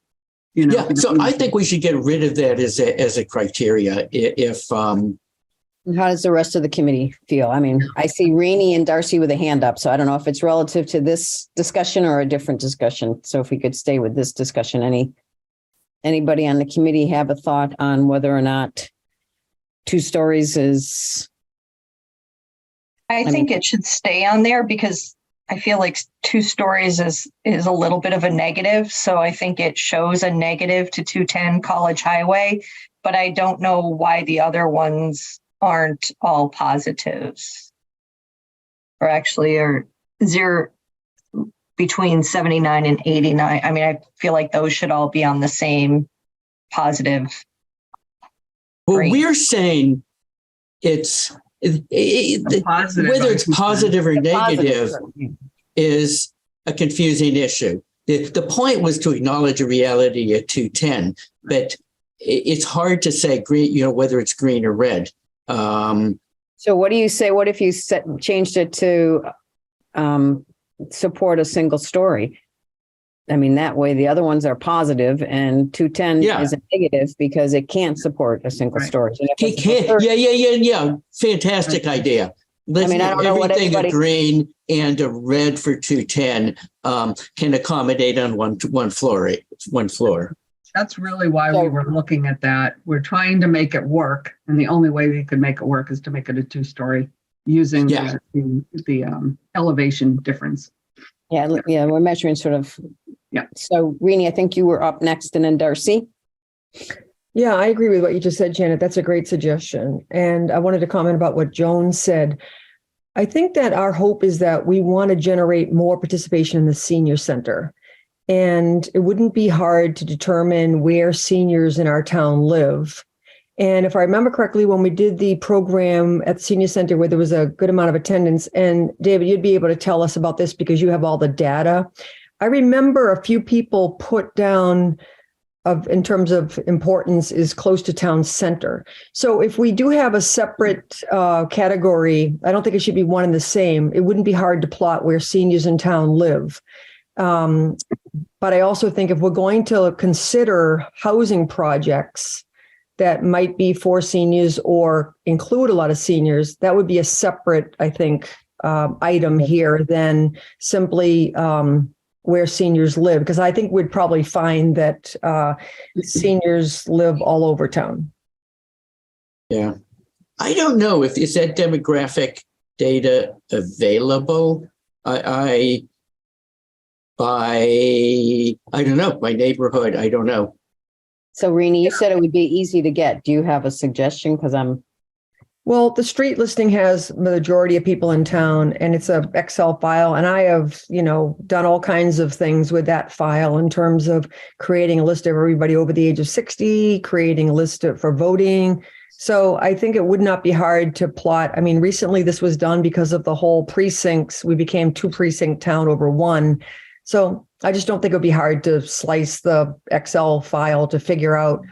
You know? Yeah, so I think we should get rid of that as a criteria. And how does the rest of the committee feel? I mean, I see Rainey and Darcy with a hand up, so I don't know if it's relative to this discussion or a different discussion. So if we could stay with this discussion, anybody on the committee have a thought on whether or not 2 stories is? I think it should stay on there because I feel like 2 stories is a little bit of a negative. So I think it shows a negative to 210 College Highway, but I don't know why the other ones aren't all positives, or actually are zero between 79 and 89. I mean, I feel like those should all be on the same positive. Well, we're saying it's whether it's positive or negative is a confusing issue. The point was to acknowledge a reality at 210, but it's hard to say green, whether it's green or red. So what do you say? What if you changed it to support a single story? I mean, that way the other ones are positive and 210 is a negative because it can't support a single story. It can't. Yeah. Fantastic idea. I mean, I don't know what everything a green and a red for 210 can accommodate on one floor. That's really why we were looking at that. We're trying to make it work, and the only way we could make it work is to make it a 2-story using the elevation difference. Yeah, we're measuring sort of. Yeah. So, Rini, I think you were up next, and then Darcy. Yeah, I agree with what you just said, Janet. That's a great suggestion. And I wanted to comment about what Joan said. I think that our hope is that we want to generate more participation in the senior center. And it wouldn't be hard to determine where seniors in our town live. And if I remember correctly, when we did the program at the senior center where there was a good amount of attendance, and David, you'd be able to tell us about this because you have all the data. I remember a few people put down in terms of importance is close to town center. So if we do have a separate category, I don't think it should be one and the same. It wouldn't be hard to plot where seniors in town live. But I also think if we're going to consider housing projects that might be for seniors or include a lot of seniors, that would be a separate, I think, item here than simply where seniors live, because I think we'd probably find that seniors live all over town. Yeah. I don't know if is that demographic data available. I don't know, my neighborhood, I don't know. So Rini, you said it would be easy to get. Do you have a suggestion? Because Well, the street listing has the majority of people in town, and it's a Excel file. And I have, done all kinds of things with that file in terms of creating a list of everybody over the age of 60, creating a list for voting. So I think it would not be hard to plot. I mean, recently this was done because of the whole precincts. We became 2 precinct town over 1. So I just don't think it would be hard to slice the Excel file to figure out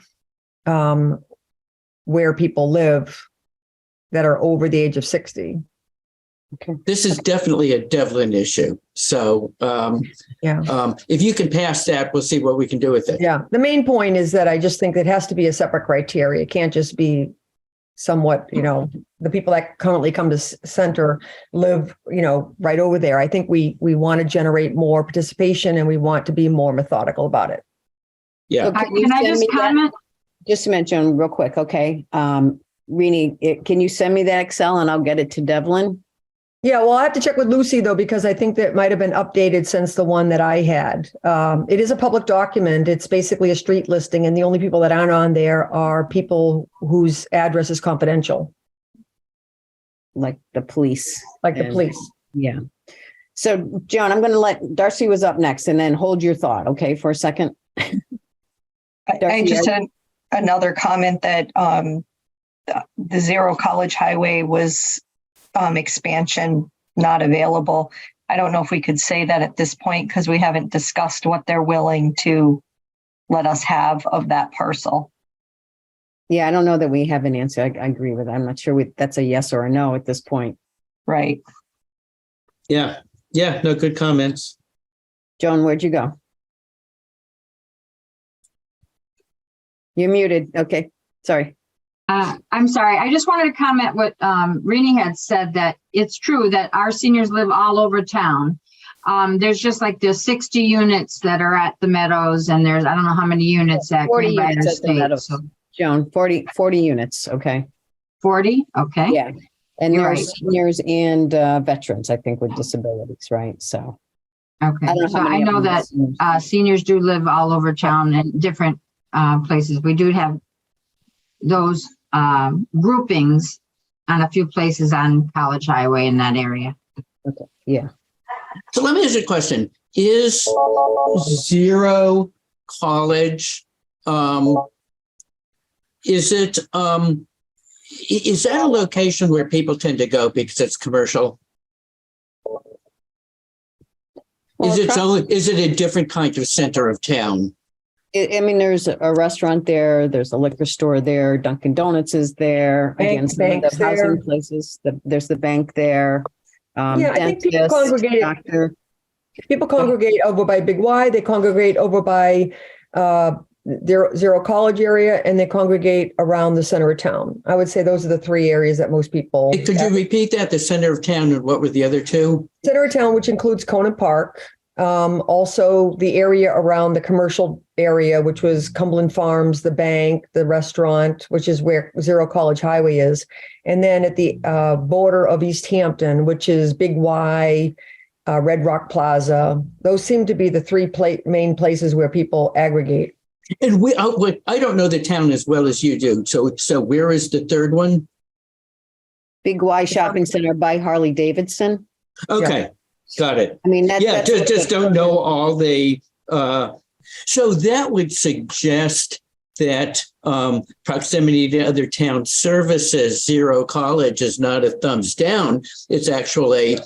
where people live that are over the age of 60. Okay. This is definitely a Devlin issue. So if you can pass that, we'll see what we can do with it. Yeah. The main point is that I just think it has to be a separate criteria. It can't just be somewhat, the people that currently come to center live, right over there. I think we want to generate more participation and we want to be more methodical about it. Yeah. So can I just comment? Just to mention real quick. Okay. Rini, can you send me that Excel and I'll get it to Devlin? Yeah, well, I have to check with Lucy though, because I think that might have been updated since the one that I had. It is a public document. It's basically a street listing, and the only people that aren't on there are people whose address is confidential. Like the police. Like the police. Yeah. So, Joan, I'm going to let Darcy was up next, and then hold your thought, okay, for a second. I just had another comment that the Zero College Highway was expansion not available. I don't know if we could say that at this point because we haven't discussed what they're willing to let us have of that parcel. Yeah, I don't know that we have an answer. I agree with that. I'm not sure that's a yes or a no at this point. Right. Yeah. Yeah. No, good comments. Joan, where'd you go? You're muted. Okay. Sorry. I'm sorry. I just wanted to comment what Rini had said, that it's true that our seniors live all over town. There's just like the 60 units that are at the Meadows, and there's, I don't know how many units at 40 Greenbrier units at the State. Meadows. So Joan, 40 units. Okay. 40? Okay. Yeah. And You're there's seniors and veterans, I think, with disabilities, right? So. Okay. know So how many I of know them are that seniors. seniors do live all over town in different places. We do have those groupings on a few places on College Highway in that area. Okay. Yeah. So let me ask you a question. Is Zero College, is that a location where people tend to go because it's commercial? Well, Is it a different kind of center of town? I mean, there's a restaurant there. There's a liquor store there. Dunkin' Donuts is there. Again, some of the housing places. There's the bank there. Yeah, I think people dentist, congregate. doctor. People congregate over by Big Y. They congregate over by Zero College area, and they congregate around the center of town. I would say those are the three areas that most people. Could you repeat that? The center of town, and what were the other two? Center of town, which includes Conant Park. Also the area around the commercial area, which was Cumberland Farms, the bank, the restaurant, which is where Zero College Highway is. And then at the border of East Hampton, which is Big Y, Red Rock Plaza. Those seem to be the three main places where people aggregate. And I don't know the town as well as you do. So where is the third one? Big Y Shopping Center by Harley Davidson. Okay. Yeah. Got it. I mean, just don't know all the, so that would suggest that proximity to other town services, Zero College is not a thumbs down. It's actually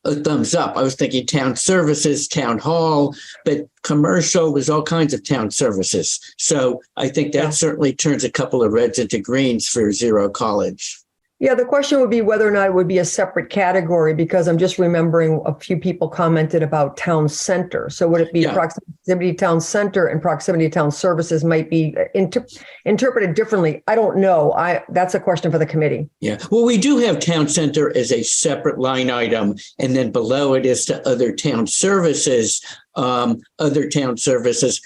a thumbs up. I was thinking town services, town hall, but commercial was all kinds of town services. So I think that certainly turns a couple of reds into greens for Zero College. Yeah, the question would be whether or not it would be a separate category, because I'm just remembering a few people commented about town center. So would it be proximity to town center and proximity to town services might be interpreted differently? I don't know. That's a question for the committee. Yeah. Well, we do have town center as a separate line item, and then below it is to other town services. Other town services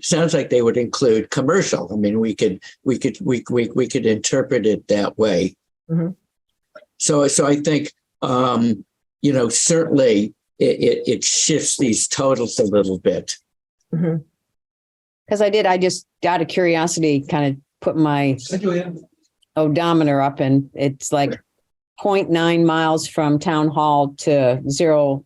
sounds like they would include commercial. I mean, we could interpret it that way. Mm-hmm. So I think, certainly it shifts these totals a little bit. Because I just out of curiosity kind of put my odometer up, and it's like 0.9 miles from Town Hall to Zero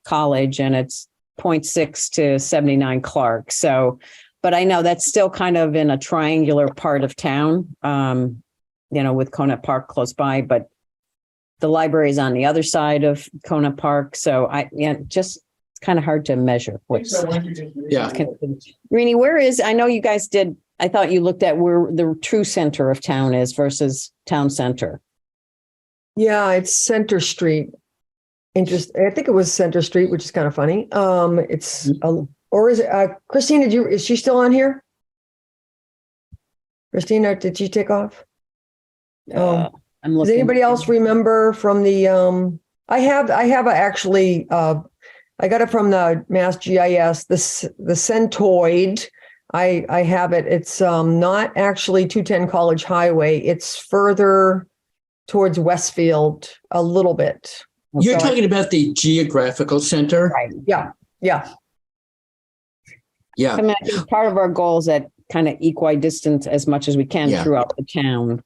College, and it's 0.6 to 79 Clark. So, but I know that's still kind of in a triangular part of town. With Conant Park close by, but the library is on the other side of Conant Park. So it's kind of hard to measure. Rini, where is, I know you guys did, I thought you looked at where the true center of town is versus town center. Yeah, it's Center Street. I think it was Center Street, which is kind of funny. Or is it, Christina, is she still on here? Christina, did she take off? Does anybody else remember from the I got it from the Mass GIS, the centoid. I have it. It's not actually 210 College Highway. It's further towards Westfield a little bit. You're So talking about the geographical center? Right. Yeah, yeah. Yeah. I mean, I think part of our goal is that kind of equidistant as much as we can Yeah. throughout the town.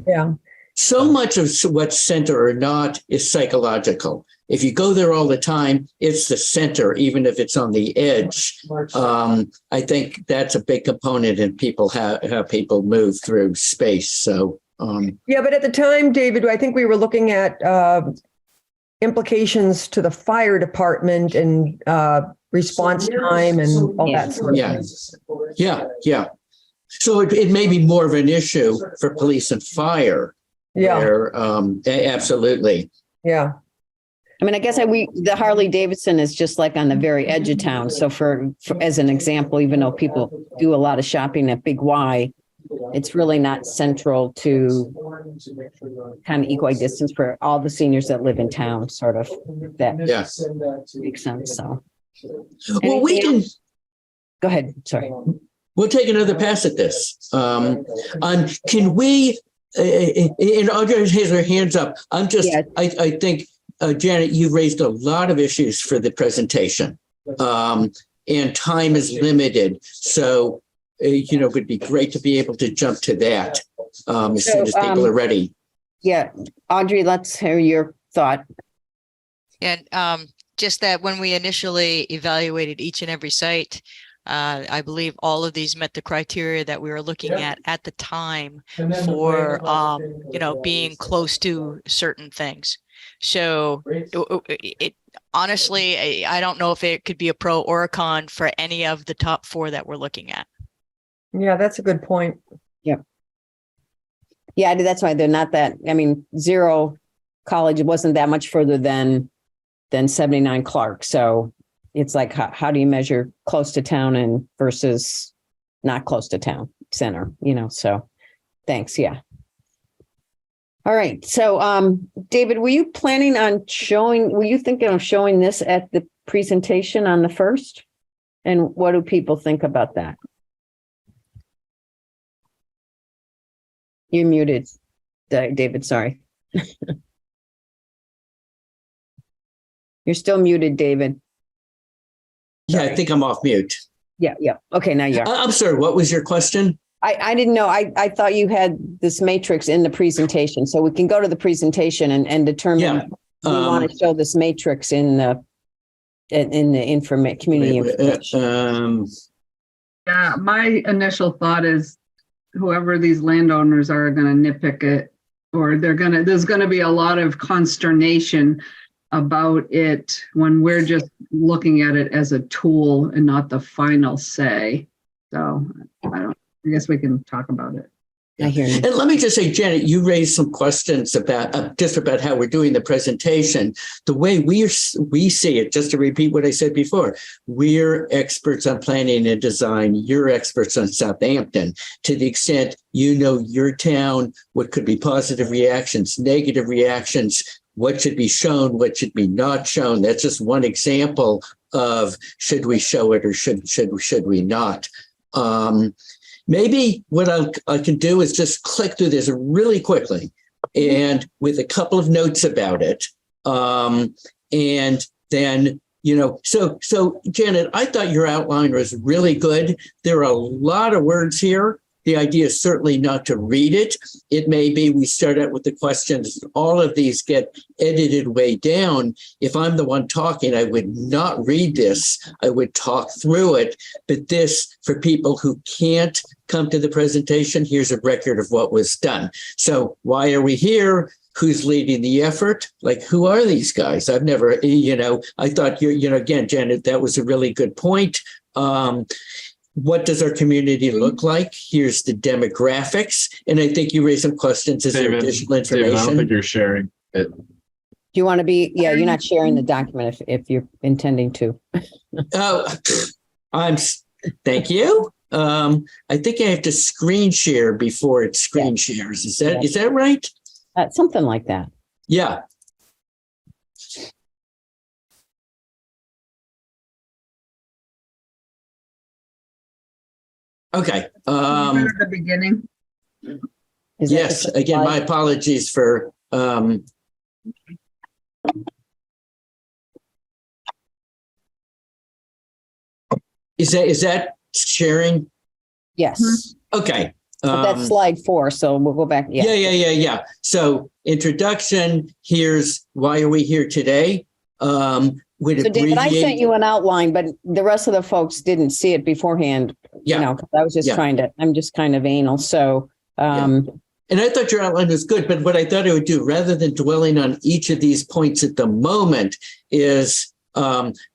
Yeah. So much of what's center or not is psychological. If you go there all the time, it's the center, even if it's on the edge. I think that's a big component in people, how people move through space. So, Yeah, but at the time, David, I think we were looking at implications to the fire department and response time and all that sort of thing. Yeah. So it may be more of an issue for police and fire. Yeah. Where, absolutely. Yeah. I mean, I guess the Harley Davidson is just like on the very edge of town. So for as an example, even though people do a lot of shopping at Big Y, it's really not central to kind of equidistance for all the seniors that live in town, sort of. That makes sense. So, well, we can go ahead. Sorry. We'll take another pass at this. Can we? And Audrey has her hands up. I think, Janet, you raised a lot of issues for the presentation, and time is limited. So, it would be great to be able to jump to that as soon as people are ready. Yeah, Audrey, let's hear your thought. And just that when we initially evaluated each and every site, I believe all of these met the criteria that we were looking at the time for, being close to certain things. So it honestly, I don't know if it could be a pro or a con for any of the top 4 that we're looking at. Yeah, that's a good point. Yeah. Yeah, that's why they're not that. I mean, Zero College wasn't that much further than 79 Clark. So it's like, how do you measure close to town and versus not close to town center, so thanks. Yeah. All right. So, David, were you thinking of showing this at the presentation on the 1st? And what do people think about that? You're muted, David. Sorry. You're still muted, David. Yeah, I think I'm off mute. Yeah. Okay, now you are. I'm sorry, what was your question? I didn't know. I thought you had this matrix in the presentation. So we can go to the presentation and determine we want to show this matrix in the community information. Yeah, my initial thought is whoever these landowners are going to nitpick it, or there's going to be a lot of consternation about it when we're just looking at it as a tool and not the final say. So I guess we can talk about it. I hear you. And let me just say, Janet, you raised some questions about how we're doing the presentation. The way we see it, just to repeat what I said before, we're experts on planning and design. You're experts on Southampton. To the extent your town, what could be positive reactions, negative reactions, what should be shown, what should be not shown. That's just one example of should we show it or should we not. Maybe what I can do is just click through this really quickly and with a couple of notes about it. And then, so Janet, I thought your outline was really good. There are a lot of words here. The idea is certainly not to read it. It may be we start out with the questions. All of these get edited way down. If I'm the one talking, I would not read this. I would talk through it. But this, for people who can't come to the presentation, here's a record of what was done. So why are we here? Who's leading the effort? Like, who are these guys? I've never, I thought again, Janet, that was a really good point. What does our community look like? Here's the demographics. And I think you raised some questions. Is there additional information? David, I don't think you're sharing it. Do you want to be? Yeah, you're not sharing the document if you're intending to. Thank you. I think I have to screen share before it screen shares. Is that right? Something like that. Yeah. Okay. At the beginning. Is that Yes, the again, my slide? apologies for, is that sharing? Yes. Okay. But that's slide 4, so we'll go back. Yeah. So introduction, here's why are we here today? With So David, I sent you an outline, but the rest of the folks didn't see it beforehand. Yeah. You know, 'cause I was just I'm just kind of anal. So, And I thought your outline was good, but what I thought I would do, rather than dwelling on each of these points at the moment, is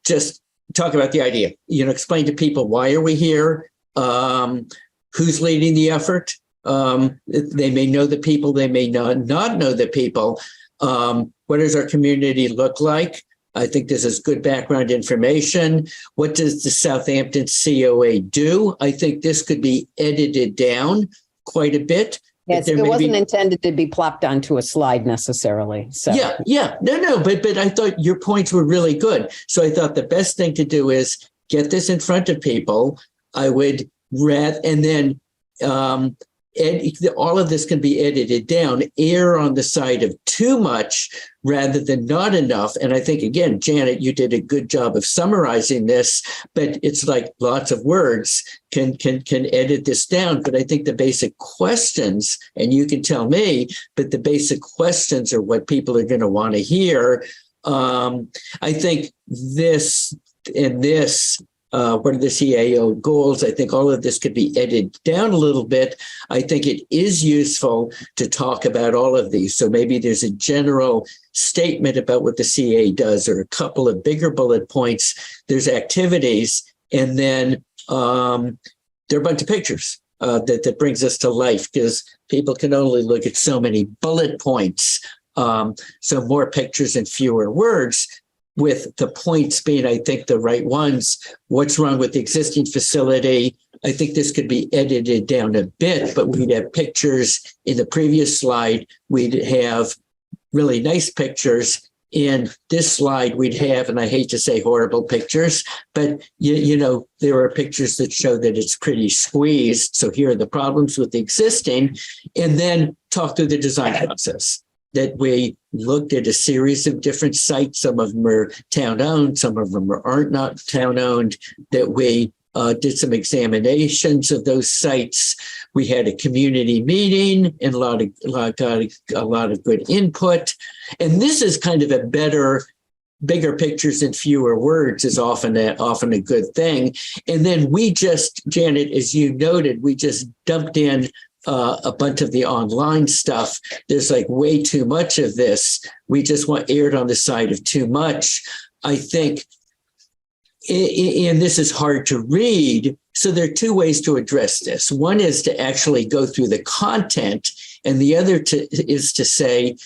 just talk about the idea. Explain to people, why are we here? Who's leading the effort? They may know the people, they may not know the people. What does our community look like? I think this is good background information. What does the Southampton COA do? I think this could be edited down quite a bit. Yes, it wasn't intended to be plopped onto a slide necessarily. So No, but I thought your points were really good. So I thought the best thing to do is get this in front of people. I would and then all of this can be edited down, err on the side of too much rather than not enough. And I think, again, Janet, you did a good job of summarizing this, but it's like lots of words can edit this down. But I think the basic questions, and you can tell me, but the basic questions are what people are going to want to hear. I think this and this, what are the CAO goals? I think all of this could be edited down a little bit. I think it is useful to talk about all of these. So maybe there's a general statement about what the CA does, or a couple of bigger bullet points. There's activities, and then there are a bunch of pictures that brings us to life, because people can only look at so many bullet points. So more pictures and fewer words, with the points being, I think, the right ones. What's wrong with the existing facility? I think this could be edited down a bit, but we'd have pictures in the previous slide. We'd have really nice pictures. In this slide, we'd have, and I hate to say horrible pictures, but there are pictures that show that it's pretty squeezed. So here are the problems with the existing, and then talk through the design process. That we looked at a series of different sites. Some of them are town-owned, some of them aren't not town-owned, that we did some examinations of those sites. We had a community meeting and a lot of good input. And this is kind of a bigger pictures and fewer words is often a good thing. And then we just, Janet, as you noted, we just dumped in a bunch of the online stuff. There's like way too much of this. We just erred on the side of too much. I think, and this is hard to read. So there are two ways to address this. One is to actually go through the content, and the other is to say,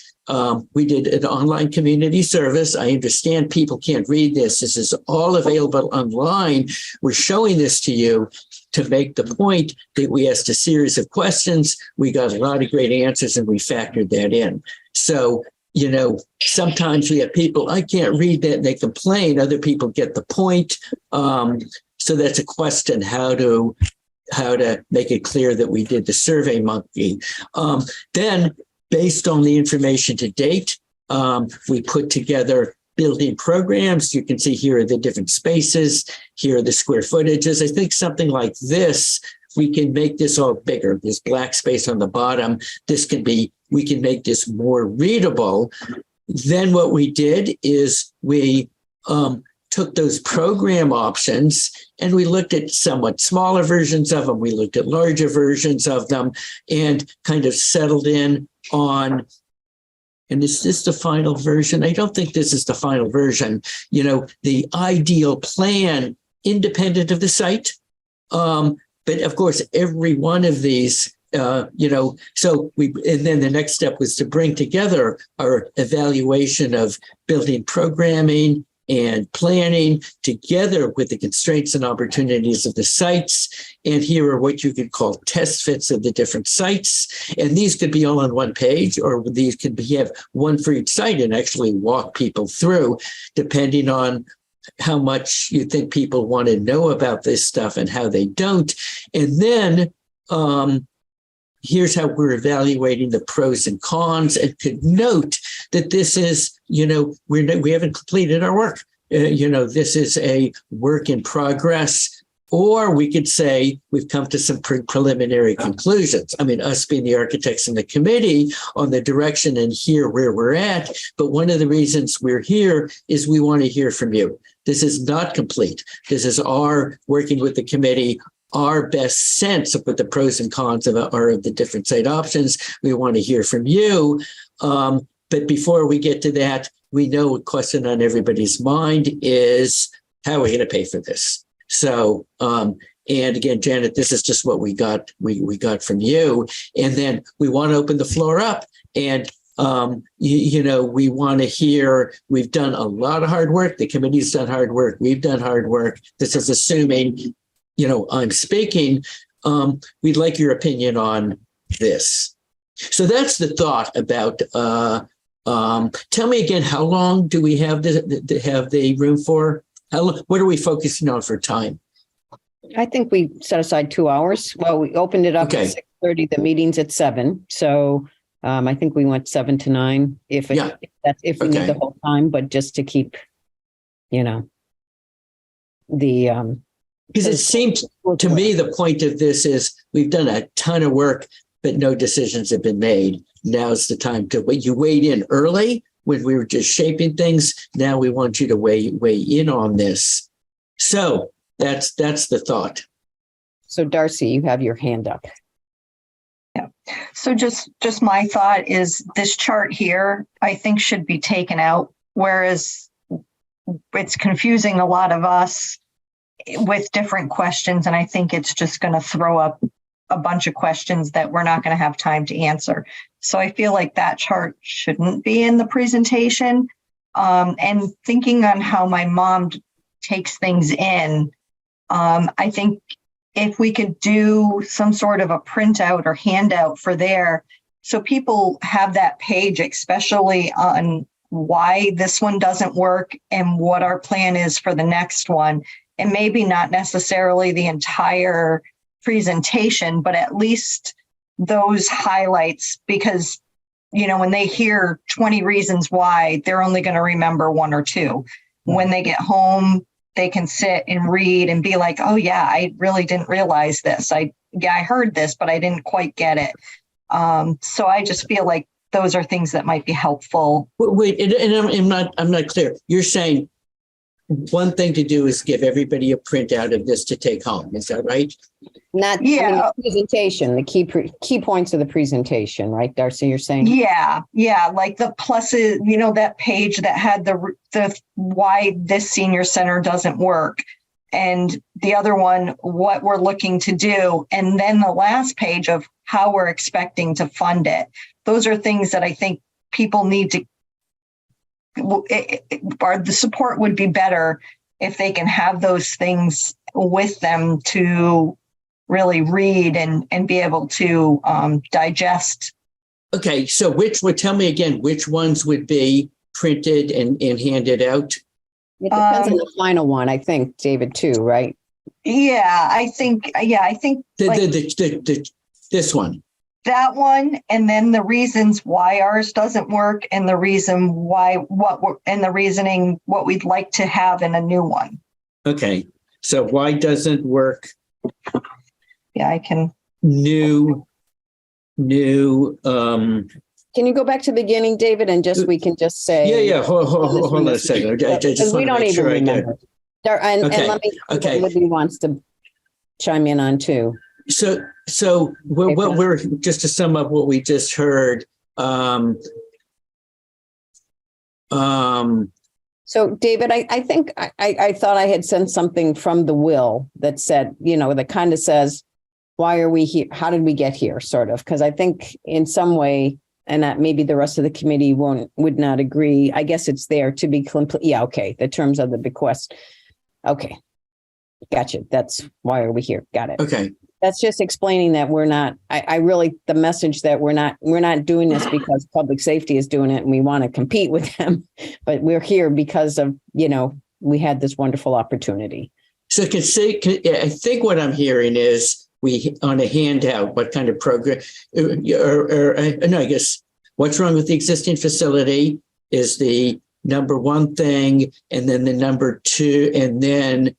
we did an online community service. I understand people can't read this. This is all available online. We're showing this to you to make the point that we asked a series of questions. We got a lot of great answers, and we factored that in. So, sometimes we have people, I can't read that, and they complain. Other people get the point. So that's a question, how to make it clear that we did the Survey Monkey. Then, based on the information to date, we put together building programs. You can see here are the different spaces. Here are the square footages. I think something like this, we can make this all bigger. This black space on the bottom, we can make this more readable. Then what we did is we took those program options and we looked at somewhat smaller versions of them. We looked at larger versions of them and kind of settled in on, and is this the final version? I don't think this is the final version. The ideal plan independent of the site. But of course, every one of these, and then the next step was to bring together our evaluation of building programming and planning together with the constraints and opportunities of the sites. And here are what you could call test fits of the different sites. And these could be all on one page, or these could have one for each site and actually walk people through, depending on how much you think people want to know about this stuff and how they don't. And then here's how we're evaluating the pros and cons, and could note that this is, we haven't completed our work. This is a work in progress. Or we could say we've come to some preliminary conclusions. I mean, us being the architects in the committee on the direction and here where we're at. But one of the reasons we're here is we want to hear from you. This is not complete. This is our working with the committee, our best sense of what the pros and cons are of the different site options. We want to hear from you. But before we get to that, we know a question on everybody's mind is, how are we going to pay for this? So, and again, Janet, this is just what we got. We got from you, and then we want to open the floor up. And we want to hear. We've done a lot of hard work. The committee's done hard work. We've done hard work. This is assuming, I'm speaking. We'd like your opinion on this. So that's the thought about. Tell me again, how long do we have the room for? What are we focusing on for time? I think we set aside 2 hours. Well, we opened it up at 6:30. The meeting's at 7. So I think we went 7 to 9 if we need the whole time, but just to keep, the. Because it seems to me the point of this is we've done a ton of work, but no decisions have been made. Now's the time to you weighed in early when we were just shaping things. Now we want you to weigh in on this. So that's the thought. So Darcy, you have your hand up. Yeah. So just my thought is this chart here, I think should be taken out, whereas it's confusing a lot of us with different questions. And I think it's just going to throw up a bunch of questions that we're not going to have time to answer. So I feel like that chart shouldn't be in the presentation. And thinking on how my mom takes things in, I think if we could do some sort of a printout or handout for there, so people have that page, especially on why this one doesn't work and what our plan is for the next one. And maybe not necessarily the entire presentation, but at least those highlights, because, when they hear 20 reasons why, they're only going to remember 1 or 2. When they get home, they can sit and read and be like, oh yeah, I really didn't realize this. I heard this, but I didn't quite get it. So I just feel like those are things that might be helpful. Wait, and I'm not clear. You're saying one thing to do is give everybody a printout of this to take home. Is that right? The presentation, the key points of the presentation, right, Darcy, you're saying? Yeah. Like the pluses, that page that had the why this senior center doesn't work. And the other one, what we're looking to do. And then the last page of how we're expecting to fund it. Those are things that I think people need to, the support would be better if they can have those things with them to really read and be able to digest. Okay, so tell me again, which ones would be printed and handed out? It depends on the final one, I think, David, too, right? Yeah, I think this one. That one, and then the reasons why ours doesn't work, and the reason why and the reasoning what we'd like to have in a new one. Okay, so why doesn't work? Yeah, I can. New. Can you go back to the beginning, David, and we can just say. Yeah. Hold on a second. I just we don't even remember. And let me. Okay. Libby wants to chime in on too. So what we're just to sum up what we just heard. So David, I think I thought I had sent something from the will that said, that kind of says, why are we here? How did we get here? Sort of, because I think in some way, and that maybe the rest of the committee would not agree. I guess it's there to be complete. Yeah. Okay. The terms of the bequest. Okay. Gotcha. That's why are we here? Got it. Okay. That's just explaining that we're not, the message that we're not doing this because public safety is doing it and we want to compete with them, but we're here because of, we had this wonderful opportunity. So I think what I'm hearing is on a handout, what kind of program, no, I guess what's wrong with the existing facility is the number one thing, and then the number two, and then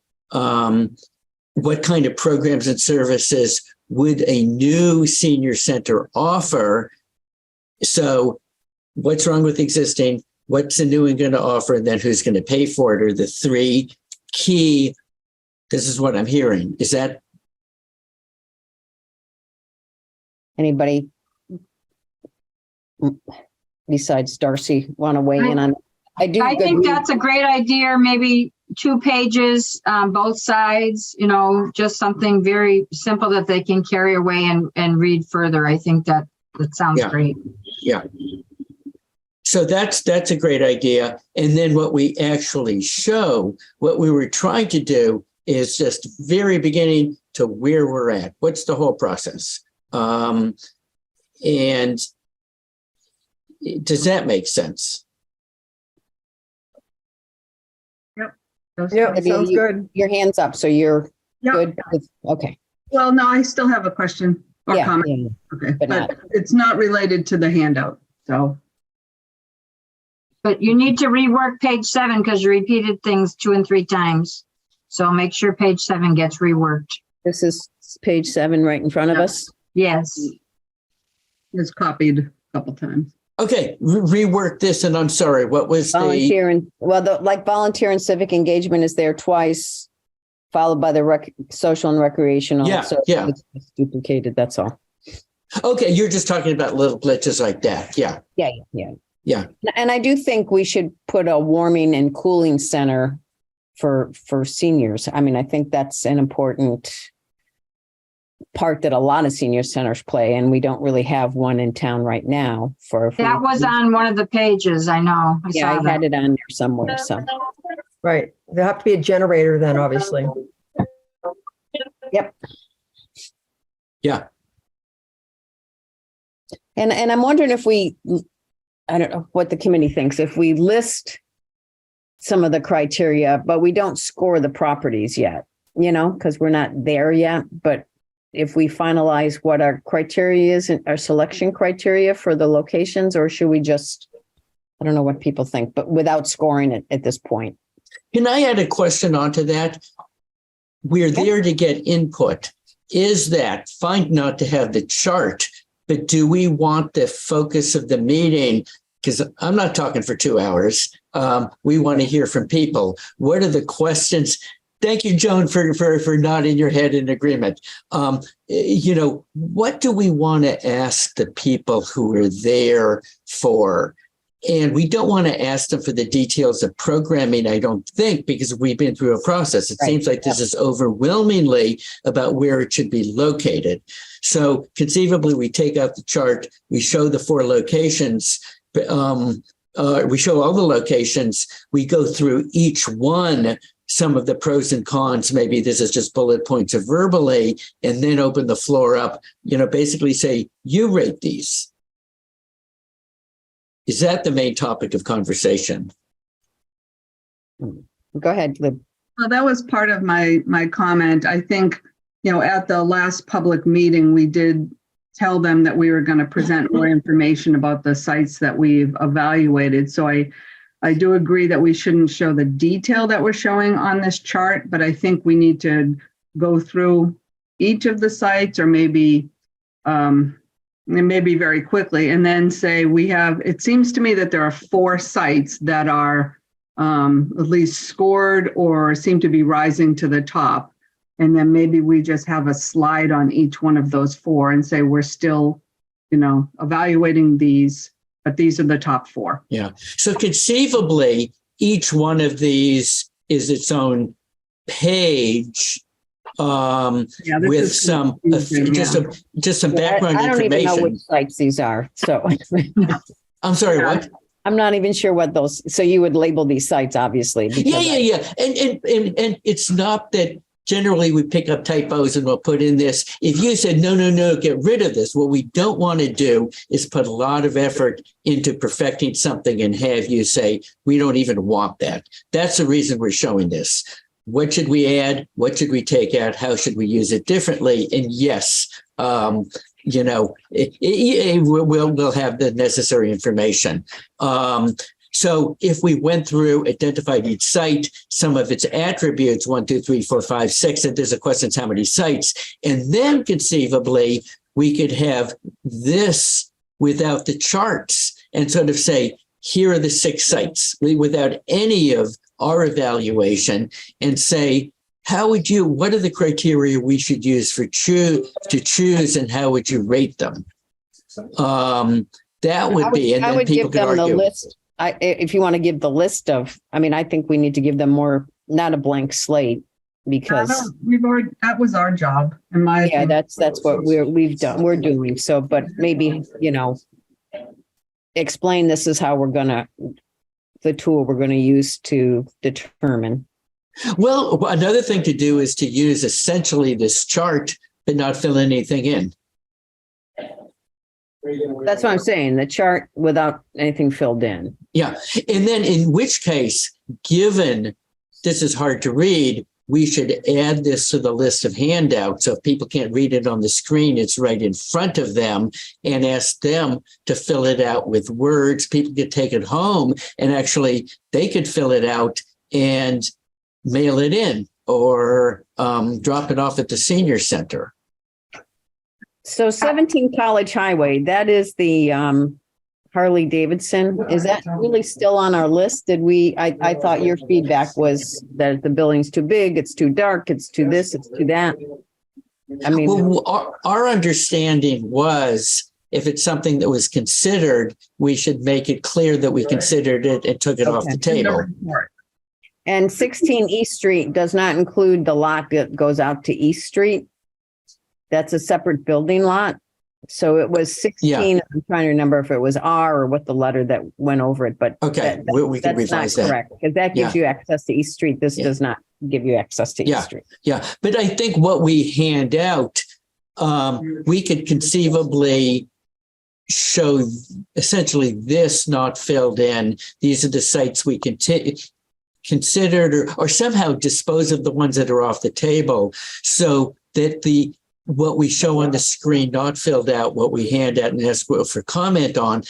what kind of programs and services would a new senior center offer? So what's wrong with existing? What's the new one going to offer? And then who's going to pay for it are the three key. This is what I'm hearing. Is that? Anybody besides Darcy want to weigh in on? I think that's a great idea. Maybe 2 pages, both sides, you know, just something very simple that they can carry away and read further. I think that sounds great. Yeah. So that's a great idea. And then what we actually show, what we were trying to do is just very beginning to where we're at. What's the whole process? And does that make sense? Yeah, sounds good. Your hands up, so you're good. Okay. Well, no, I still have a question or comment. Yeah. Okay, but it's not related to the handout, so. But you need to rework page 7 because you repeated things 2 and 3 times. So make sure page 7 gets reworked. This is page 7 right in front of us? Yes. It's copied a couple times. Okay, rework this, and I'm sorry, what was volunteer and volunteer and civic engagement is there twice, followed by the social and recreational. Yeah, so it's duplicated. That's all. Okay, you're just talking about little glitches like that. Yeah. Yeah. And I do think we should put a warming and cooling center for seniors. I mean, I think that's an important part that a lot of senior centers play, and we don't really have one in town right now. That was on one of the pages. I know. I had it on there somewhere. So right, there'll have to be a generator then, obviously. Yep. Yeah. And I'm wondering if I don't know what the committee thinks, if we list some of the criteria, but we don't score the properties yet, because we're not there yet. But if we finalize what our criteria is, our selection criteria for the locations, or should we just, I don't know what people think, but without scoring it at this point. Can I add a question onto that? We're there to get input. Is that fine not to have the chart, but do we want the focus of the meeting? Because I'm not talking for 2 hours. We want to hear from people. What are the questions? Thank you, Joan, for nodding your head in agreement. What do we want to ask the people who are there for? And we don't want to ask them for the details of programming, I don't think, because we've been through a process. It seems like this is overwhelmingly about where it should be located. So conceivably, we take out the chart, we show the 4 locations, we show all the locations, we go through each one, some of the pros and cons, maybe this is just bullet points of verbally, and then open the floor up, basically say, you rate these. Is that the main topic of conversation? Go ahead, Lib. Well, that was part of my comment. I think, at the last public meeting, we did tell them that we were going to present more information about the sites that we've evaluated. So I do agree that we shouldn't show the detail that we're showing on this chart, but I think we need to go through each of the sites, or maybe very quickly, and then say it seems to me that there are 4 sites that are at least scored or seem to be rising to the top. And then maybe we just have a slide on each one of those 4 and say, we're still, evaluating these, but these are the top 4. Yeah. So conceivably, each one of these is its own page with some just some background information. I don't even know which sites these are. So I'm sorry, what? I'm not even sure what those. So you would label these sites, obviously. Yeah. And it's not that generally we pick up typos and we'll put in this. If you said, no, get rid of this, what we don't want to do is put a lot of effort into perfecting something and have you say, we don't even want that. That's the reason we're showing this. what should we add? What should we take out? How should we use it differently? And yes, we'll have the necessary information. So if we went through, identified each site, some of its attributes, 1, 2, 3, 4, 5, 6, and there's a question, how many sites? And then conceivably, we could have this without the charts and sort of say, here are the 6 sites without any of our evaluation, and say, what are the criteria we should use to choose, and how would you rate them? That would be, and I then would people give could them the argue. list. If you want to give the list of, I think we need to give them more, not a blank slate, because that was our job, in my opinion. that's what we're doing. So, but maybe, explain this is how the tool we're going to use to determine. Well, another thing to do is to use essentially this chart, but not fill anything in. That's what I'm saying, the chart without anything filled in. Yeah. And then in which case, given this is hard to read, we should add this to the list of handouts. So if people can't read it on the screen, it's right in front of them, and ask them to fill it out with words. People could take it home and actually they could fill it out and mail it in or drop it off at the senior center. So 17 College Highway, that is the Harley Davidson. Is that really still on our list? I thought your feedback was that the building's too big, it's too dark, it's too this, it's too that. Well, our understanding was if it's something that was considered, we should make it clear that we considered it and took it off the table. And 16 East Street does not include the lot that goes out to East Street. That's a separate building lot. So it was 16. Yeah. I'm trying to remember if it was R or what the letter that went over it, but okay, we can revise that. Correct, because that gives you access to East Street. This does not give you access to East Street. Yeah, but I think what we hand out, we could conceivably show essentially this not filled in. These are the sites we considered or somehow dispose of the ones that are off the table, so that what we show on the screen not filled out, what we hand out and ask for comment on,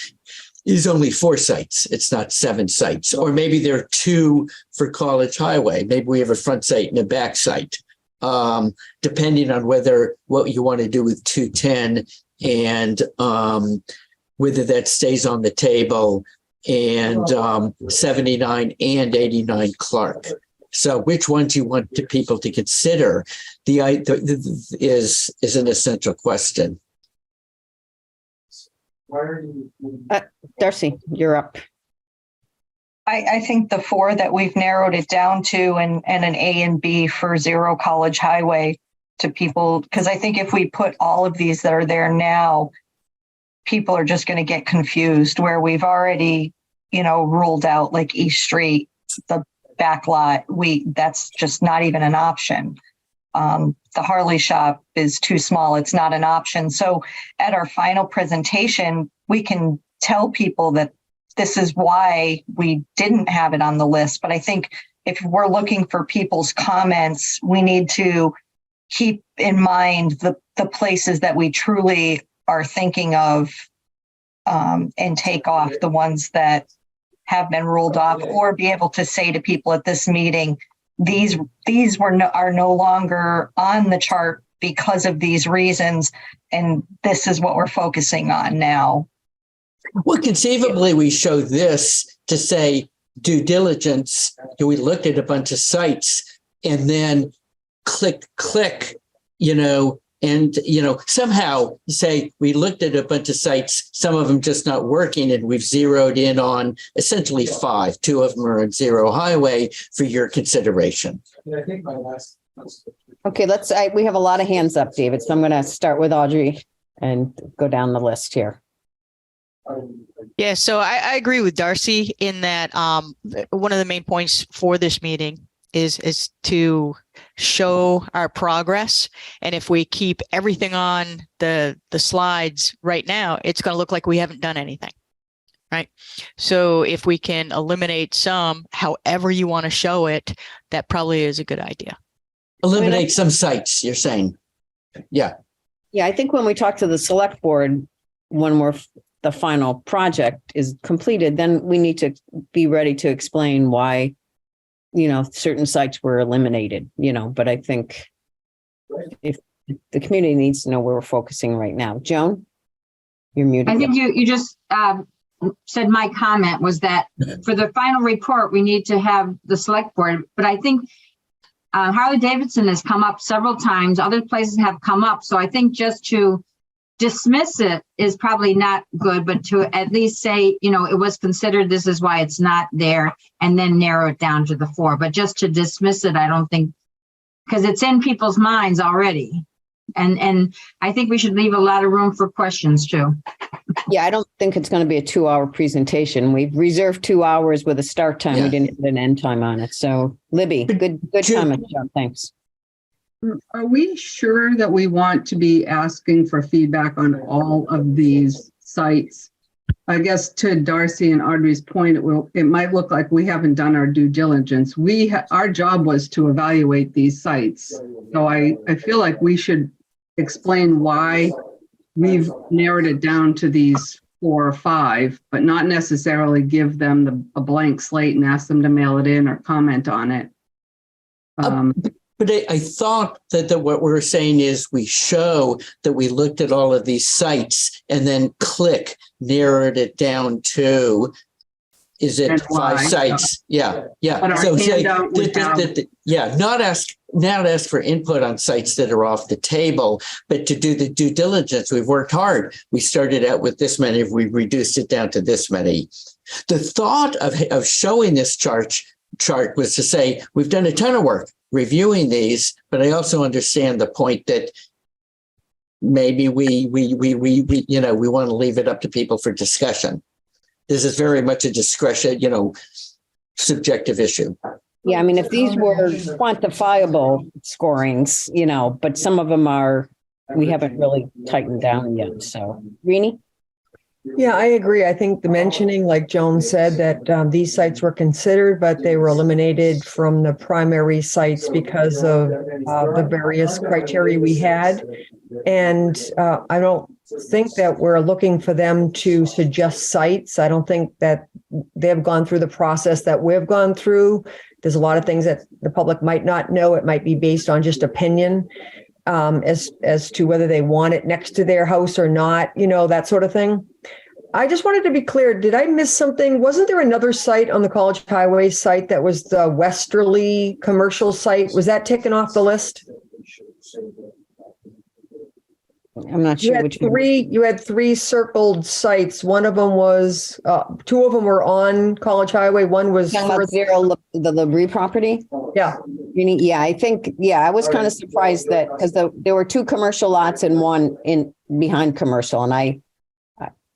is only 4 sites. It's not 7 sites. Or maybe there are 2 for College Highway. Maybe we have a front site and a back site, depending on what you want to do with 210 and whether that stays on the table, and 79 and 89 Clark. So which ones you want people to consider is an essential question. Darcy, you're up. I think the 4 that we've narrowed it down to and an A and B for 0 College Highway to people, because I think if we put all of these that are there now, people are just going to get confused, where we've already, ruled out like East Street, the back lot, that's just not even an option. The Harley shop is too small. It's not an option. So at our final presentation, we can tell people that this is why we didn't have it on the list. But I think if we're looking for people's comments, we need to keep in mind the places that we truly are thinking of, and take off the ones that have been ruled off, or be able to say to people at this meeting, these are no longer on the chart because of these reasons, and this is what we're focusing on now. Well, conceivably, we show this to say due diligence. We looked at a bunch of sites and then click, and, somehow say we looked at a bunch of sites, some of them just not working, and we've zeroed in on essentially 5. 2 of them are on 0 Highway for your consideration. And I think my last. Okay, we have a lot of hands up, David. So I'm going to start with Audrey and go down the list here. Yeah, so I agree with Darcy in that one of the main points for this meeting is to show our progress. And if we keep everything on the slides right now, it's going to look like we haven't done anything. right? So if we can eliminate some, however you want to show it, that probably is a good idea. Eliminate some sites, you're saying. Yeah. Yeah, I think when we talk to the select board, when the final project is completed, then we need to be ready to explain why, certain sites were eliminated, but I think if the community needs to know where we're focusing right now. Joan, you're muted. I think you just said my comment was that for the final report, we need to have the select board, but I think Harley Davidson has come up several times. Other places have come up. So I think just to dismiss it is probably not good, but to at least say, it was considered, this is why it's not there, and then narrow it down to the 4. But just to dismiss it, I don't think, because it's in people's minds already. And I think we should leave a lot of room for questions too. Yeah, I don't think it's going to be a 2-hour presentation. We've reserved 2 hours with a start time. Yeah. We didn't put an end time on it. So Libby, good comment, John. Thanks. Are we sure that we want to be asking for feedback on all of these sites? I guess to Darcy and Audrey's point, it might look like we haven't done our due diligence. Our job was to evaluate these sites. So I feel like we should explain why we've narrowed it down to these 4 or 5, but not necessarily give them a blank slate and ask them to mail it in or comment on it. But I thought that what we're saying is we show that we looked at all of these sites and then narrowed it down to, is it 5 sites? Yeah. So not ask for input on sites that are off the table, but to do the due diligence. We've worked hard. We started out with this many. We reduced it down to this many. The thought of showing this chart was to say, we've done a ton of work reviewing these, but I also understand the point that maybe we want to leave it up to people for discussion. This is very much a discretion, subjective issue. Yeah, I mean, if these were quantifiable scorings, but some of them we haven't really tightened down yet. So, Rini? Yeah, I agree. I think the mentioning, like Joan said, that these sites were considered, but they were eliminated from the primary sites because of the various criteria we had. And I don't think that we're looking for them to suggest sites. I don't think that they've gone through the process that we've gone through. There's a lot of things that the public might not know. It might be based on just opinion as to whether they want it next to their house or not, that sort of thing. I just wanted to be clear. Did I miss something? Wasn't there another site on the College Highway site that was the westerly commercial site? Was that taken off the list? I'm not sure which one. You had 3 circled sites. One of them was, 2 of them were on College Highway. One was the Labrie property. Yeah. Yeah, I think, I was kind of surprised that because there were 2 commercial lots and one behind commercial.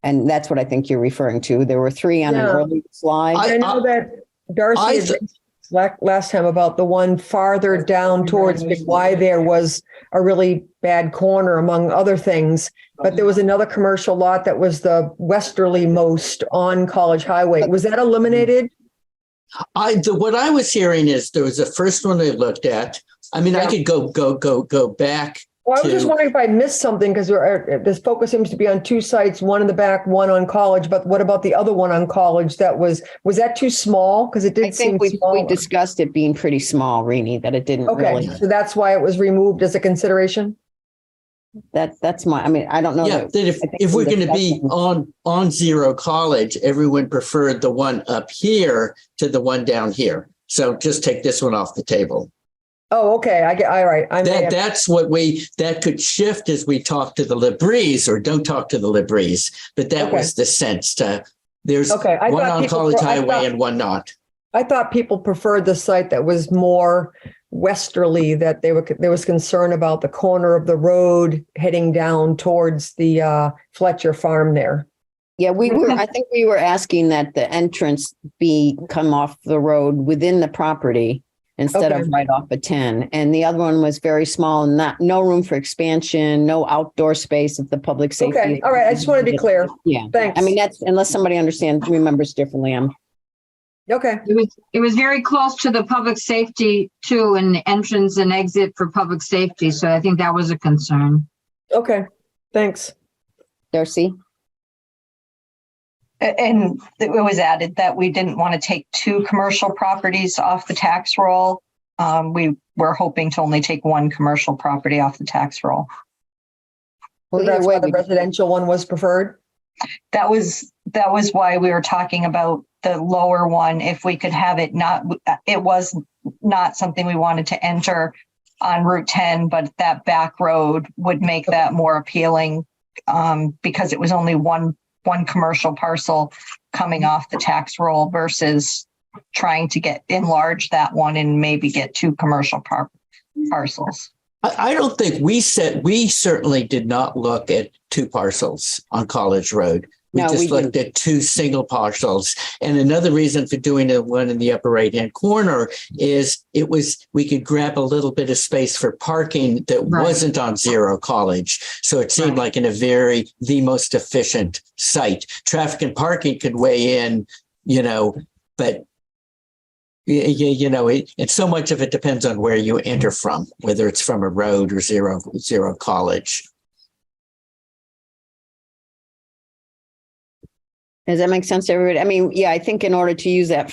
And that's what I think you're referring to. There were 3 on an early slide. I know that Darcy had last time about the one farther down towards Big Y. There was a really bad corner among other things, but there was another commercial lot that was the westerly most on College Highway. Was that eliminated? What I was hearing is there was the first one they looked at. I mean, I could go back. Well, I was just wondering if I missed something because this focus seems to be on 2 sites, one in the back, one on College. But what about the other one on College? Was that too small? Because it did seem small. We discussed it being pretty small, Rini, that it didn't really. So that's why it was removed as a consideration? That's my, I mean, I don't know. Yeah, that if we're going to be on Zero College, everyone preferred the one up here to the one down here. So just take this one off the table. Oh, okay. All right. That's what that could shift as we talk to the Labries or don't talk to the Labries. But that was the sense there's one on College Highway and one not. I thought people preferred the site that was more westerly, that there was concern about the corner of the road heading down towards the Fletcher farm there. Yeah, I think we were asking that the entrance come off the road within the property. instead of Okay. right off a 10. And the other one was very small and no room for expansion, no outdoor space of the public safety. Okay, all right, I just want to be clear. Yeah. Thanks. I mean, that's, unless somebody remembers differently, Okay, It was very close to the public safety too, and the entrance and exit for public safety. So I think that was a concern. okay, thanks. Darcy? And it was added that we didn't want to take 2 commercial properties off the tax roll. We were hoping to only take 1 commercial property off the tax roll. Well, So that's either why way, the residential one was preferred? That was why we were talking about the lower one. If we could have it it was not something we wanted to enter on Route 10, but that back road would make that more appealing because it was only one commercial parcel coming off the tax roll versus trying to enlarge that one and maybe get 2 commercial parcels. I don't think we certainly did not look at 2 parcels on College Road. We No, just we looked at 2 single parcels. And another reason for doing the one in the upper right-hand corner is we could grab a little bit of space for parking that wasn't on Zero College. So it seemed like the most efficient site. Traffic and parking could weigh in, but and so much of it depends on where you enter from, whether it's from a road or Zero College. Does that make sense to everybody? I mean, yeah, I think in order to use that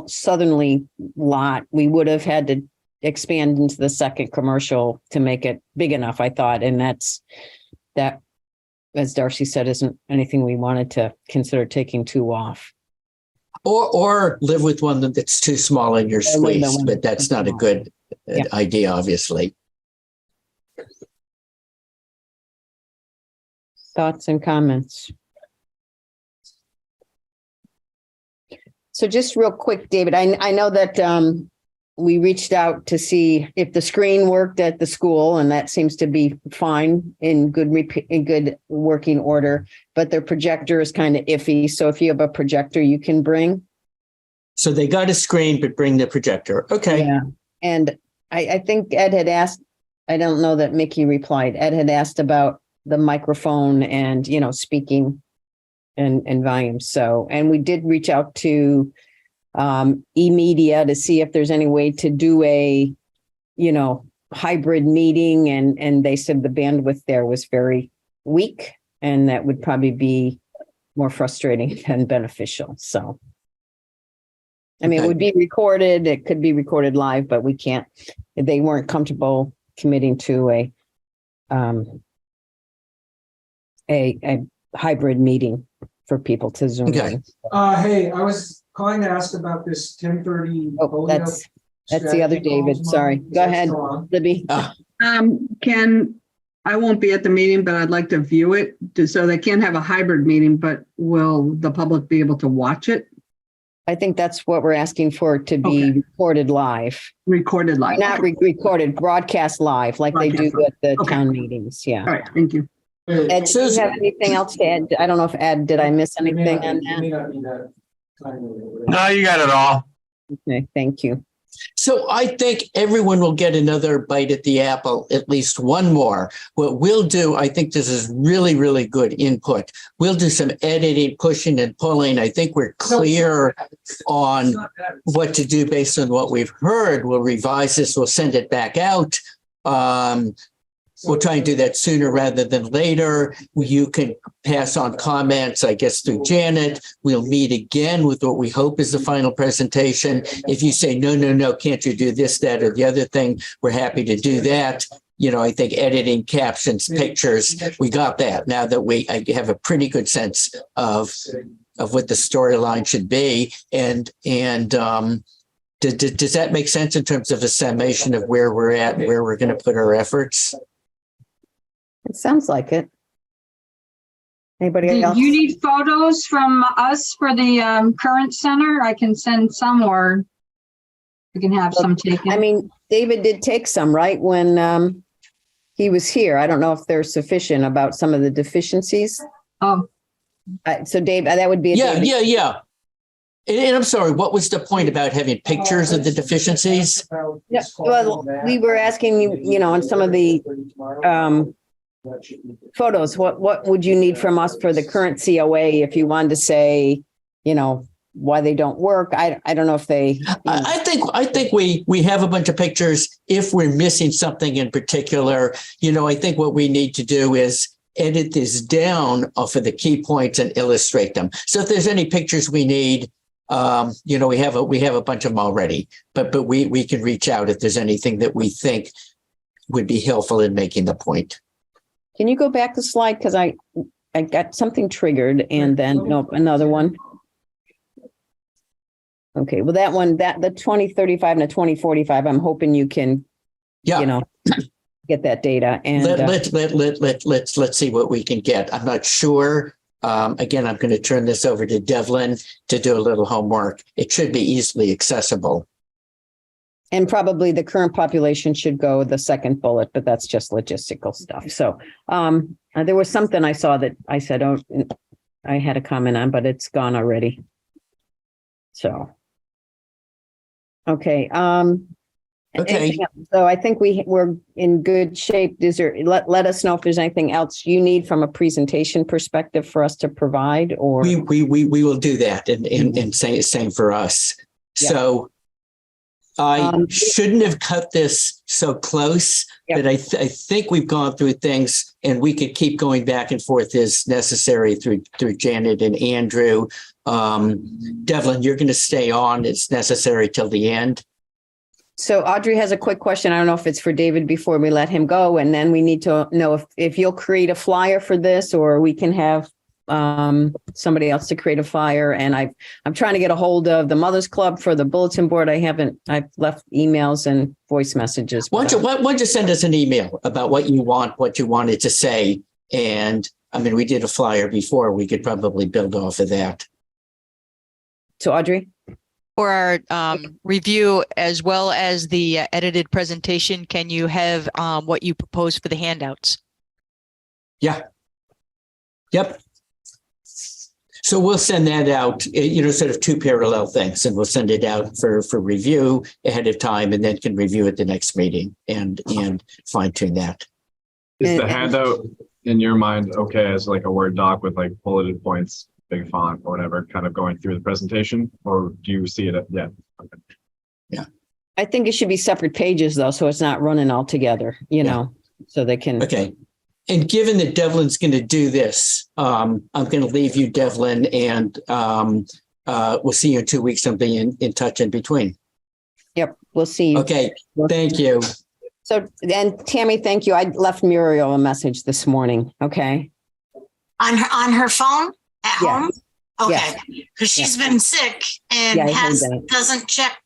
southerly lot, we would have had to expand into the second commercial to make it big enough, I thought. And that, as Darcy said, isn't anything we wanted to consider taking 2 off. Or live with one that's too small in your squeeze, but that's not a good idea, obviously. Thoughts and comments? So just real quick, David, I know that we reached out to see if the screen worked at the school, and that seems to be fine in good working order, but their projector is kind of iffy. So if you have a projector you can bring. So they got a screen, but bring the projector. Okay. Yeah. And I think Ed had asked, I don't know that Mickey replied. Ed had asked about the microphone and, speaking and volume. So, and we did reach out to eMedia to see if there's any way to do a, hybrid meeting. And they said the bandwidth there was very weak and that would probably be more frustrating than beneficial. So, I mean, It would be recorded. It could be recorded live, but we can't, they weren't comfortable committing to a hybrid meeting for people to Zoom in. Hey, I was calling to ask about this 1030. Oh, that's the other David. Sorry. Go ahead, Libby. I won't be at the meeting, but I'd like to view it. So they can't have a hybrid meeting, but will the public be able to watch it? I think that's what we're asking for, to be recorded live. Recorded live. Not recorded, broadcast live, like they do at the town meetings. Yeah. All right. Thank you. Ed, do you have anything else to add? I don't know if Ed, did I miss anything on that? No, you got it all. Okay, thank you. So I think everyone will get another bite at the apple, at least one more. What we'll do, I think this is really, really good input. We'll do some editing, pushing and pulling. I think we're clear on what to do based on what we've heard. We'll revise this. We'll send it back out. We'll try and do that sooner rather than later. You can pass on comments, I guess, through Janet. We'll meet again with what we hope is the final presentation. If you say, no, can't you do this, that, or the other thing, we're happy to do that. I think editing, captions, pictures, we got that. Now that I have a pretty good sense of what the storyline should be. And does that make sense in terms of a summation of where we're at, where we're going to put our efforts? It sounds like it. Anybody else? Do you need photos from us for the current center? I can send some, or we can have some taken. I mean, David did take some, right? When he was here. I don't know if they're sufficient about some of the deficiencies. Oh. So Dave, that would be. Yeah. And I'm sorry, what was the point about having pictures of the deficiencies? Yeah, well, we were asking you, on some of the photos, what would you need from us for the current COA if you wanted to say, why they don't work? I don't know if they. I think we have a bunch of pictures. If we're missing something in particular, I think what we need to do is edit this down off of the key points and illustrate them. So if there's any pictures we need, we have a bunch of them already, but we can reach out if there's anything that we think would be helpful in making the point. Can you go back the slide? Because I got something triggered and then another one. Okay, well, that one, the 2035 and the 2045, I'm hoping you can, get that data. And let's see what we can get. I'm not sure. Again, I'm going to turn this over to Devlin to do a little homework. It should be easily accessible. And probably the current population should go the second bullet, but that's just logistical stuff. So there was something I saw that I said, I had a comment on, but it's gone already. So. Okay. Okay. So I think we're in good shape. Let us know if there's anything else you need from a presentation perspective for us to provide, or we will do that and same for us. Yeah. So I shouldn't have cut this so close, but I think we've gone through things and we could keep going back and forth as necessary through Janet and Andrew. Devlin, you're going to stay on. It's necessary till the end. So Audrey has a quick question. I don't know if it's for David before we let him go. And then we need to know if you'll create a flyer for this, or we can have somebody else to create a flyer. And I'm trying to get a hold of the Mothers Club for the bulletin board. I've left emails and voice messages. Why don't you send us an email about what you wanted to say? And I mean, we did a flyer before. We could probably build off of that. So Audrey? For our review, as well as the edited presentation, can you have what you propose for the handouts? Yeah. Yep. So we'll send that out, sort of two parallel things, and we'll send it out for review ahead of time, and then can review at the next meeting and fine tune that. Is the handout in your mind okay as like a Word doc with like bulleted points, big font or whatever, kind of going through the presentation, or do you see it? Okay. Yeah. I think it should be separate pages though, so it's not running all together, so they can. Okay. And given that Devlin's going to do this, I'm going to leave you, Devlin, and we'll see you in 2 weeks. I'll be in touch in between. Yep. We'll see you. Okay. Thank you. So, and Tammy, thank you. I left Muriel a message this morning. Okay. On her phone at home? Okay. Yes. Because she's been sick and doesn't check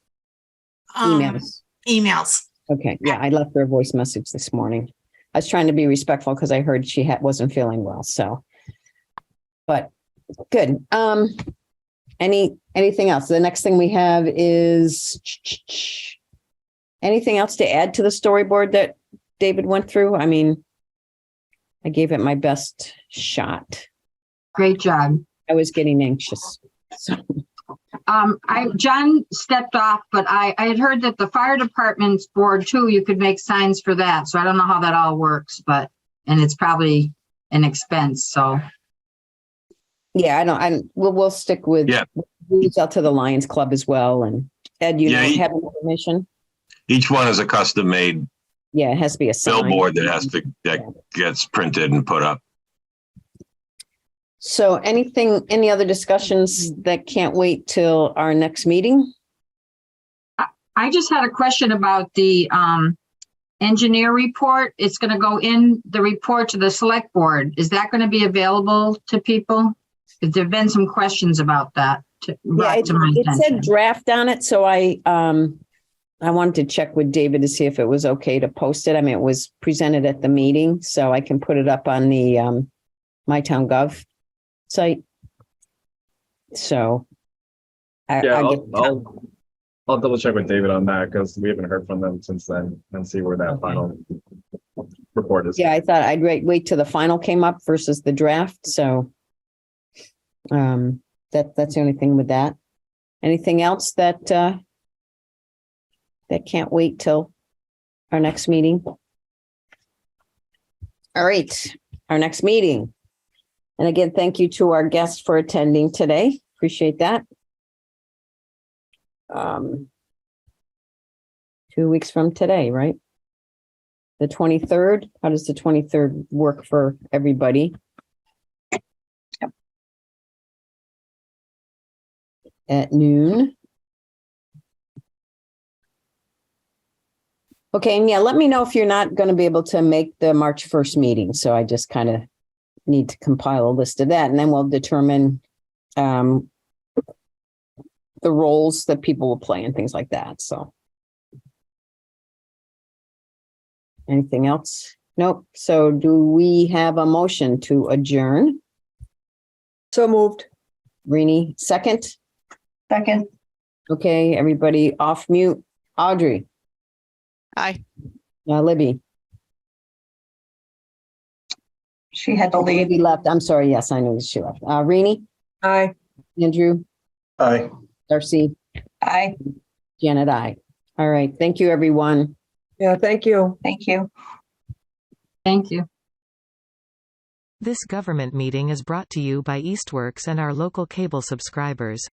emails. Okay. Yeah. I left her a voice message this morning. I was trying to be respectful because I heard she wasn't feeling well. So, but good. Anything else? The next thing we have is anything else to add to the storyboard that David went through? I mean, I gave it my best shot. Great job. I was getting anxious. So. John stepped off, but I had heard that the fire department's board too, you could make signs for that. So I don't know how that all works, and it's probably an expense. So. Yeah, we'll stick with, reach out to the Lions Club as well. And Ed, you have information? Each one is a custom made. Yeah, it has to be a sign. Billboard that gets printed and put up. So any other discussions that can't wait till our next meeting? I just had a question about the engineer report. It's going to go in the report to the select board. Is that going to be available to people? Because there have been some questions about that. It said draft on it. So I wanted to check with David to see if it was okay to post it. I mean, it was presented at the meeting, so I can put it up on the MyTownGov site. So I'll double check with David on that because we haven't heard from them since then and see where that final report is. Yeah, I thought I'd wait till the final came up versus the draft. So that's the only thing with that. Anything else that can't wait till our next meeting? All right, our next meeting. And again, thank you to our guests for attending today. Appreciate that. 2 weeks from today, right? The 23rd. How does the 23rd work for everybody? Yep. At noon. Okay, and yeah, let me know if you're not going to be able to make the March 1st meeting. So I just kind of need to compile a list of that, and then we'll determine the roles that people will play and things like that. So anything else? Nope. So do we have a motion to adjourn? So moved. Rini, second? Second. Okay, everybody off mute. Audrey? Aye. Libby? She had to leave. Libby left. I'm sorry. Yes, I know she left. Rini? Aye. Andrew? Aye. Darcy? Aye. Janet, aye. All right. Thank you, everyone. Yeah, thank you. Thank you. Thank you. This government meeting is brought to you by Eastworks and our local cable subscribers.